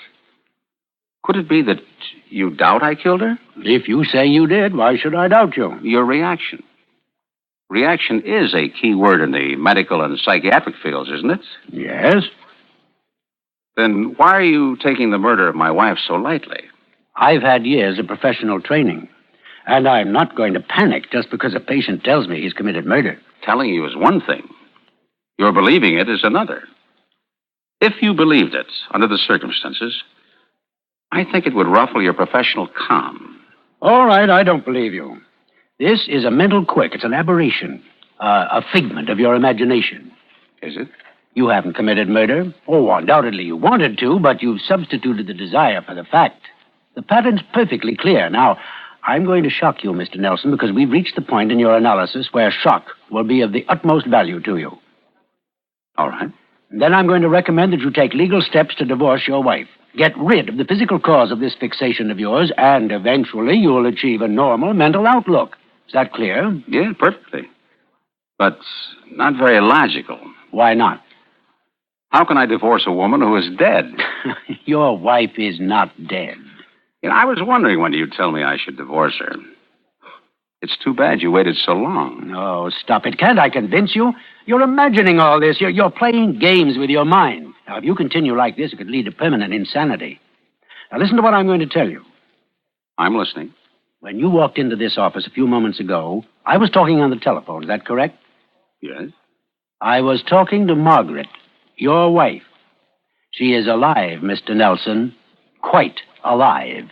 Speaker 11: Could it be that you doubt I killed her?
Speaker 2: If you say you did, why should I doubt you?
Speaker 11: Your reaction. Reaction is a key word in the medical and psychiatric fields, isn't it?
Speaker 2: Yes.
Speaker 11: Then why are you taking the murder of my wife so lightly?
Speaker 2: I've had years of professional training, and I'm not going to panic just because a patient tells me he's committed murder.
Speaker 11: Telling you is one thing. Your believing it is another. If you believed it, under the circumstances, I think it would ruffle your professional calm.
Speaker 2: All right, I don't believe you. This is a mental quirk. It's an aberration, a figment of your imagination.
Speaker 11: Is it?
Speaker 2: You haven't committed murder. Oh, undoubtedly you wanted to, but you've substituted the desire for the fact. The pattern's perfectly clear. Now, I'm going to shock you, Mr. Nelson, because we've reached the point in your analysis where shock will be of the utmost value to you.
Speaker 11: All right.
Speaker 2: And then I'm going to recommend that you take legal steps to divorce your wife. Get rid of the physical cause of this fixation of yours, and eventually you'll achieve a normal mental outlook. Is that clear?
Speaker 11: Yeah, perfectly. But not very logical.
Speaker 2: Why not?
Speaker 11: How can I divorce a woman who is dead?
Speaker 2: Your wife is not dead.
Speaker 11: You know, I was wondering when you'd tell me I should divorce her. It's too bad you waited so long.
Speaker 2: Oh, stop it. Can't I convince you? You're imagining all this. You're playing games with your mind. Now, if you continue like this, it could lead to permanent insanity. Now, listen to what I'm going to tell you.
Speaker 11: I'm listening.
Speaker 2: When you walked into this office a few moments ago, I was talking on the telephone. Is that correct?
Speaker 11: Yes.
Speaker 2: I was talking to Margaret, your wife. She is alive, Mr. Nelson. Quite alive.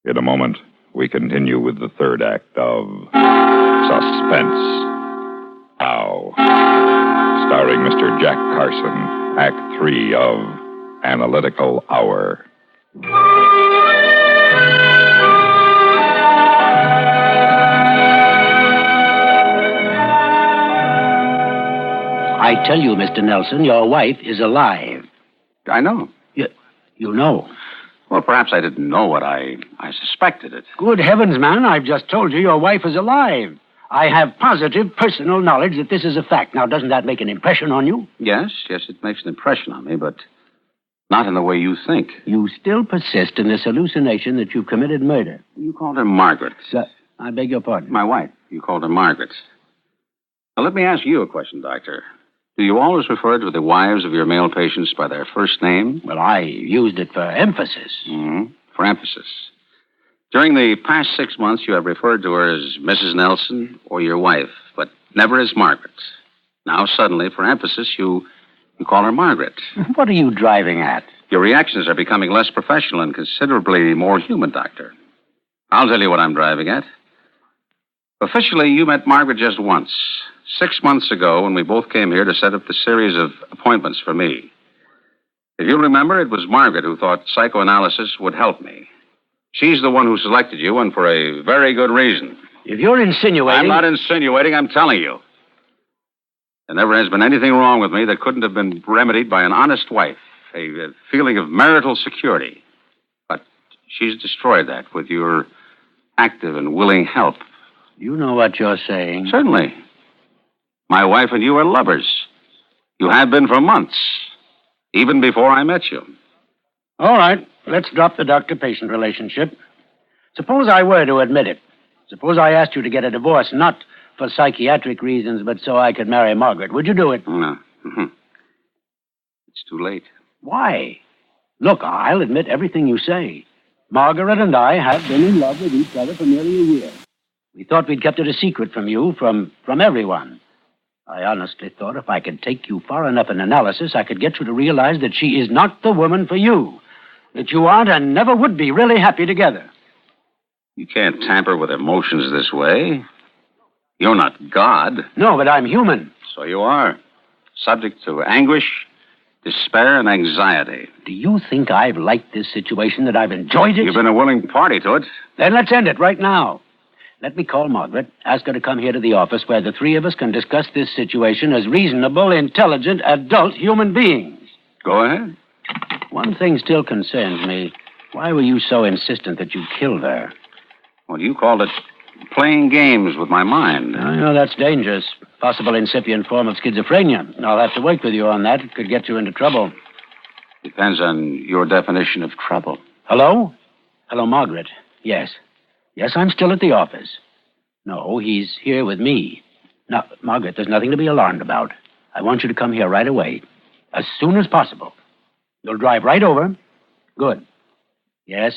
Speaker 18: In a moment, we continue with the third act of Suspense. Now, starring Mr. Jack Carson, Act 3 of Analytical Hour.
Speaker 2: I tell you, Mr. Nelson, your wife is alive.
Speaker 11: I know.
Speaker 2: You know?
Speaker 11: Well, perhaps I didn't know what I suspected it.
Speaker 2: Good heavens, man, I've just told you your wife is alive. I have positive personal knowledge that this is a fact. Now, doesn't that make an impression on you?
Speaker 11: Yes, it makes an impression on me, but not in the way you think.
Speaker 2: You still persist in this hallucination that you've committed murder.
Speaker 11: You called her Margaret.
Speaker 2: I beg your pardon?
Speaker 11: My wife. You called her Margaret. Now, let me ask you a question, Doctor. Do you always refer to the wives of your male patients by their first name?
Speaker 2: Well, I used it for emphasis.
Speaker 11: Mm-hmm. For emphasis. During the past 6 months, you have referred to her as Mrs. Nelson or your wife, but never as Margaret. Now, suddenly, for emphasis, you call her Margaret.
Speaker 2: What are you driving at?
Speaker 11: Your reactions are becoming less professional and considerably more human, Doctor. I'll tell you what I'm driving at. Officially, you met Margaret just once. 6 months ago, when we both came here to set up the series of appointments for me. If you'll remember, it was Margaret who thought psychoanalysis would help me. She's the one who selected you, and for a very good reason.
Speaker 2: If you're insinuating...
Speaker 11: I'm not insinuating, I'm telling you. There never has been anything wrong with me that couldn't have been remedied by an honest wife, a feeling of marital security. But she's destroyed that with your active and willing help.
Speaker 2: You know what you're saying.
Speaker 11: Certainly. My wife and you are lovers. You have been for months, even before I met you.
Speaker 2: All right, let's drop the doctor-patient relationship. Suppose I were to admit it. Suppose I asked you to get a divorce, not for psychiatric reasons, but so I could marry Margaret. Would you do it?
Speaker 11: No. It's too late.
Speaker 2: Why? Look, I'll admit everything you say. Margaret and I have been in love with each other for nearly a year. We thought we'd kept it a secret from you, from everyone. I honestly thought if I could take you far enough in analysis, I could get you to realize that she is not the woman for you. That you aren't and never would be really happy together.
Speaker 11: You can't tamper with emotions this way. You're not God.
Speaker 2: No, but I'm human.
Speaker 11: So you are. Subject to anguish, despair, and anxiety.
Speaker 2: Do you think I've liked this situation, that I've enjoyed it?
Speaker 11: You've been a willing party to it.
Speaker 2: Then let's end it right now. Let me call Margaret, ask her to come here to the office where the three of us can discuss this situation as reasonable, intelligent, adult human beings.
Speaker 11: Go ahead.
Speaker 2: One thing still concerns me. Why were you so insistent that you killed her?
Speaker 11: Well, you called it playing games with my mind.
Speaker 2: I know that's dangerous. Possible incipient form of schizophrenia. I'll have to work with you on that. It could get you into trouble.
Speaker 11: Depends on your definition of trouble.
Speaker 2: Hello? Hello, Margaret. Yes. Yes, I'm still at the office. No, he's here with me. Now, Margaret, there's nothing to be alarmed about. I want you to come here right away. As soon as possible. You'll drive right over. Good. Yes,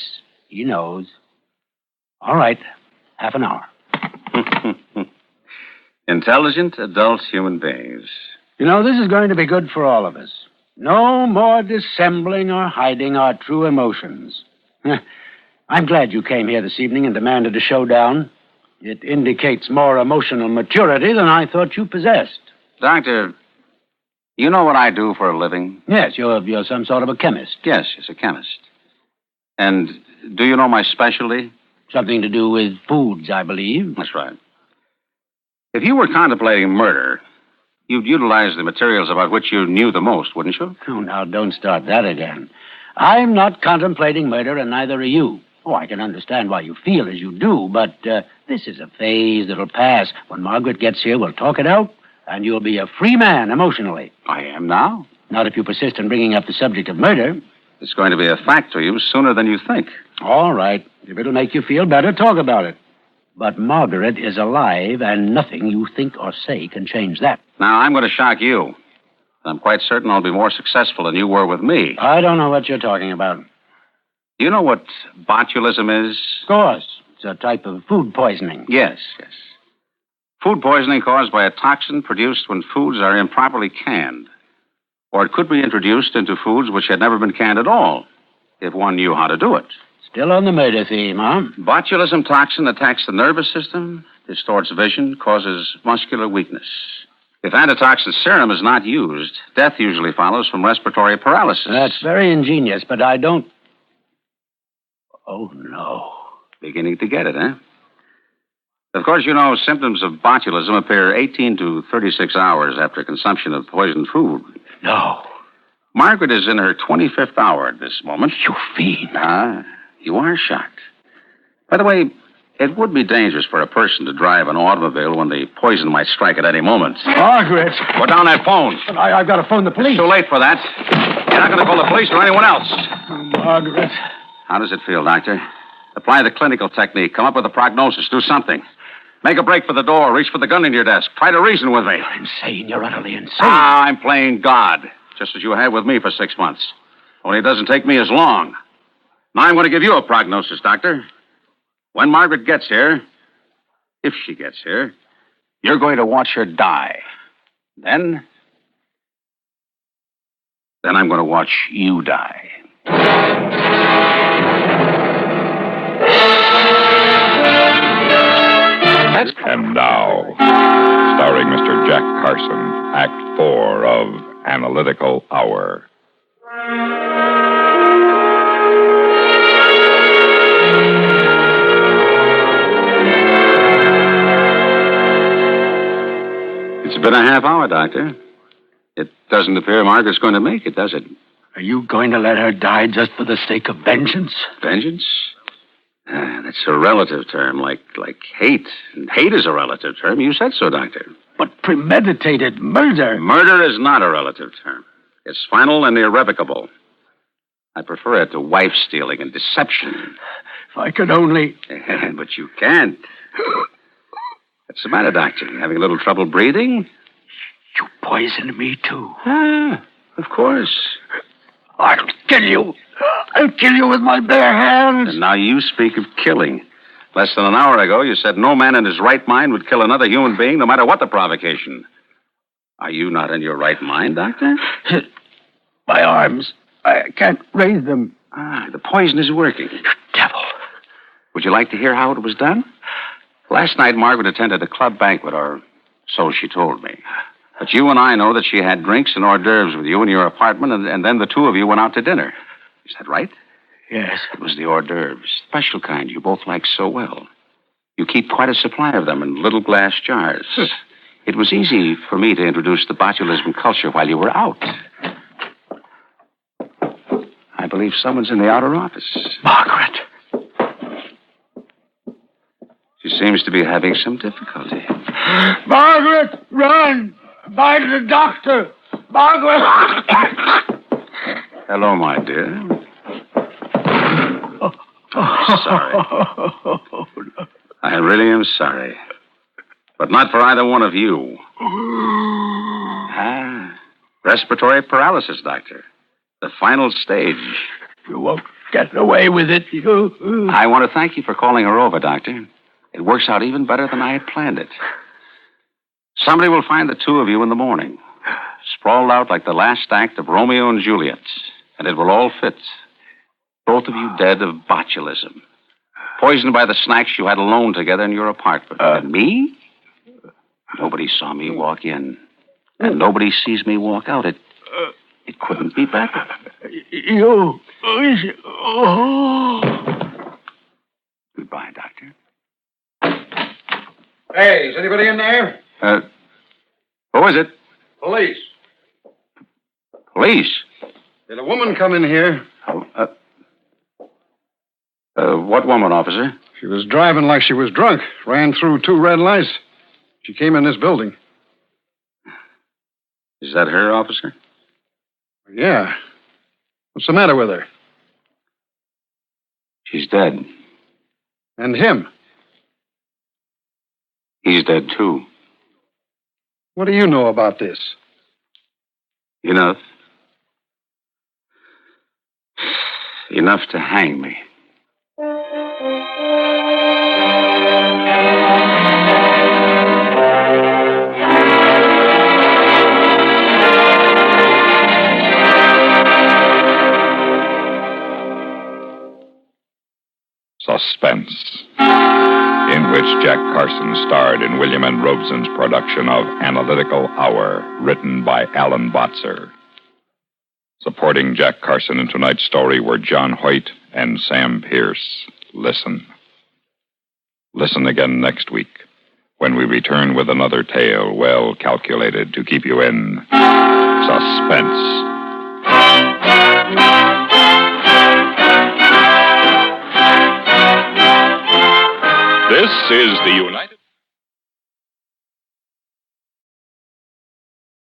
Speaker 2: he knows. All right. Half an hour.
Speaker 11: Intelligent, adult human beings.
Speaker 2: You know, this is going to be good for all of us. No more dissembling or hiding our true emotions. I'm glad you came here this evening and demanded a showdown. It indicates more emotional maturity than I thought you possessed.
Speaker 11: Doctor, you know what I do for a living?
Speaker 2: Yes, you're some sort of a chemist.
Speaker 11: Yes, she's a chemist. And do you know my specialty?
Speaker 2: Something to do with foods, I believe.
Speaker 11: That's right. If you were contemplating murder, you'd utilize the materials about which you knew the most, wouldn't you?
Speaker 2: Oh, now, don't start that again. I'm not contemplating murder, and neither are you. Oh, I can understand why you feel as you do, but this is a phase that'll pass. When Margaret gets here, we'll talk it out, and you'll be a free man emotionally.
Speaker 11: I am now.
Speaker 2: Not if you persist in bringing up the subject of murder.
Speaker 11: It's going to be a fact to you sooner than you think.
Speaker 2: All right. If it'll make you feel better, talk about it. But Margaret is alive, and nothing you think or say can change that.
Speaker 11: Now, I'm going to shock you. I'm quite certain I'll be more successful than you were with me.
Speaker 2: I don't know what you're talking about.
Speaker 11: Do you know what botulism is?
Speaker 2: Of course. It's a type of food poisoning.
Speaker 11: Yes. Food poisoning caused by a toxin produced when foods are improperly canned. Or it could be introduced into foods which had never been canned at all, if one knew how to do it.
Speaker 2: Still on the murder theme, huh?
Speaker 11: Botulism toxin attacks the nervous system, distorts vision, causes muscular weakness. If antitoxin serum is not used, death usually follows from respiratory paralysis.
Speaker 2: That's very ingenious, but I don't... Oh, no.
Speaker 11: Beginning to get it, eh? Of course, you know, symptoms of botulism appear 18 to 36 hours after consumption of poisoned food.
Speaker 2: No.
Speaker 11: Margaret is in her 25th hour at this moment.
Speaker 2: You fiend.
Speaker 11: You are shocked. By the way, it would be dangerous for a person to drive an automobile when the poison might strike at any moment.
Speaker 2: Margaret!
Speaker 11: Put down that phone.
Speaker 2: I've got to phone the police.
Speaker 11: It's too late for that. You're not going to call the police or anyone else.
Speaker 2: Margaret.
Speaker 11: How does it feel, Doctor? Apply the clinical technique. Come up with a prognosis. Do something. Make a break for the door. Reach for the gun in your desk. Try to reason with me.
Speaker 2: You're insane. You're utterly insane.
Speaker 11: I'm playing God, just as you have with me for 6 months. Only it doesn't take me as long. Now I'm going to give you a prognosis, Doctor. When Margaret gets here, if she gets here, you're going to watch her die. Then I'm going to watch you die.
Speaker 18: And now, starring Mr. Jack Carson, Act 4 of Analytical Hour.
Speaker 11: It's been a half hour, Doctor. It doesn't appear Margaret's going to make it, does it?
Speaker 2: Are you going to let her die just for the sake of vengeance?
Speaker 11: Vengeance? That's a relative term, like hate. And hate is a relative term. You said so, Doctor.
Speaker 2: But premeditated murder...
Speaker 11: Murder is not a relative term. It's final and irrevocable. I prefer it to wife-stealing and deception.
Speaker 2: I could only...
Speaker 11: But you can't. What's the matter, Doctor? Having a little trouble breathing?
Speaker 2: You poisoned me, too.
Speaker 11: Ah, of course.
Speaker 2: I'll kill you. I'll kill you with my bare hands.
Speaker 11: And now you speak of killing. Less than an hour ago, you said no man in his right mind would kill another human being, no matter what the provocation. Are you not in your right mind, Doctor?
Speaker 2: My arms. I can't raise them.
Speaker 11: Ah, the poison is working.
Speaker 2: You devil.
Speaker 11: Would you like to hear how it was done? Last night, Margaret attended a club banquet, or so she told me. But you and I know that she had drinks and hors d'oeuvres with you in your apartment, and then the two of you went out to dinner. Is that right?
Speaker 2: Yes.
Speaker 11: It was the hors d'oeuvres, special kind you both like so well. You keep quite a supply of them in little glass jars. It was easy for me to introduce the botulism culture while you were out. I believe someone's in the outer office.
Speaker 2: Margaret.
Speaker 11: She seems to be having some difficulty.
Speaker 2: Margaret, run! Find the doctor! Margaret!
Speaker 11: Hello, my dear. Sorry. I really am sorry. But not for either one of you. Respiratory paralysis, Doctor. The final stage.
Speaker 2: You won't get away with it, you.
Speaker 11: I want to thank you for calling her over, Doctor. It works out even better than I had planned it. Somebody will find the two of you in the morning, sprawled out like the last act of Romeo and Juliet, and it will all fit. Both of you dead of botulism. Poisoned by the snacks you had alone together in your apartment. And me? Nobody saw me walk in. And nobody sees me walk out. It couldn't be better.
Speaker 2: You.
Speaker 11: Goodbye, Doctor.
Speaker 14: Hey, is anybody in there?
Speaker 11: Who is it?
Speaker 14: Police.
Speaker 11: Police?
Speaker 14: Did a woman come in here?
Speaker 11: What woman, officer?
Speaker 14: She was driving like she was drunk. Ran through 2 red lights. She came in this building.
Speaker 11: Is that her, officer?
Speaker 14: Yeah. What's the matter with her?
Speaker 11: She's dead.
Speaker 14: And him?
Speaker 11: He's dead, too.
Speaker 14: What do you know about this?
Speaker 11: Enough. Enough to hang me.
Speaker 18: Suspense, in which Jack Carson starred in William N. Robeson's production of Analytical Hour, written by Alan Botzer. Supporting Jack Carson in tonight's story were John Hoyt and Sam Pierce. Listen. Listen again next week, when we return with another tale well calculated to keep you in suspense. This is the United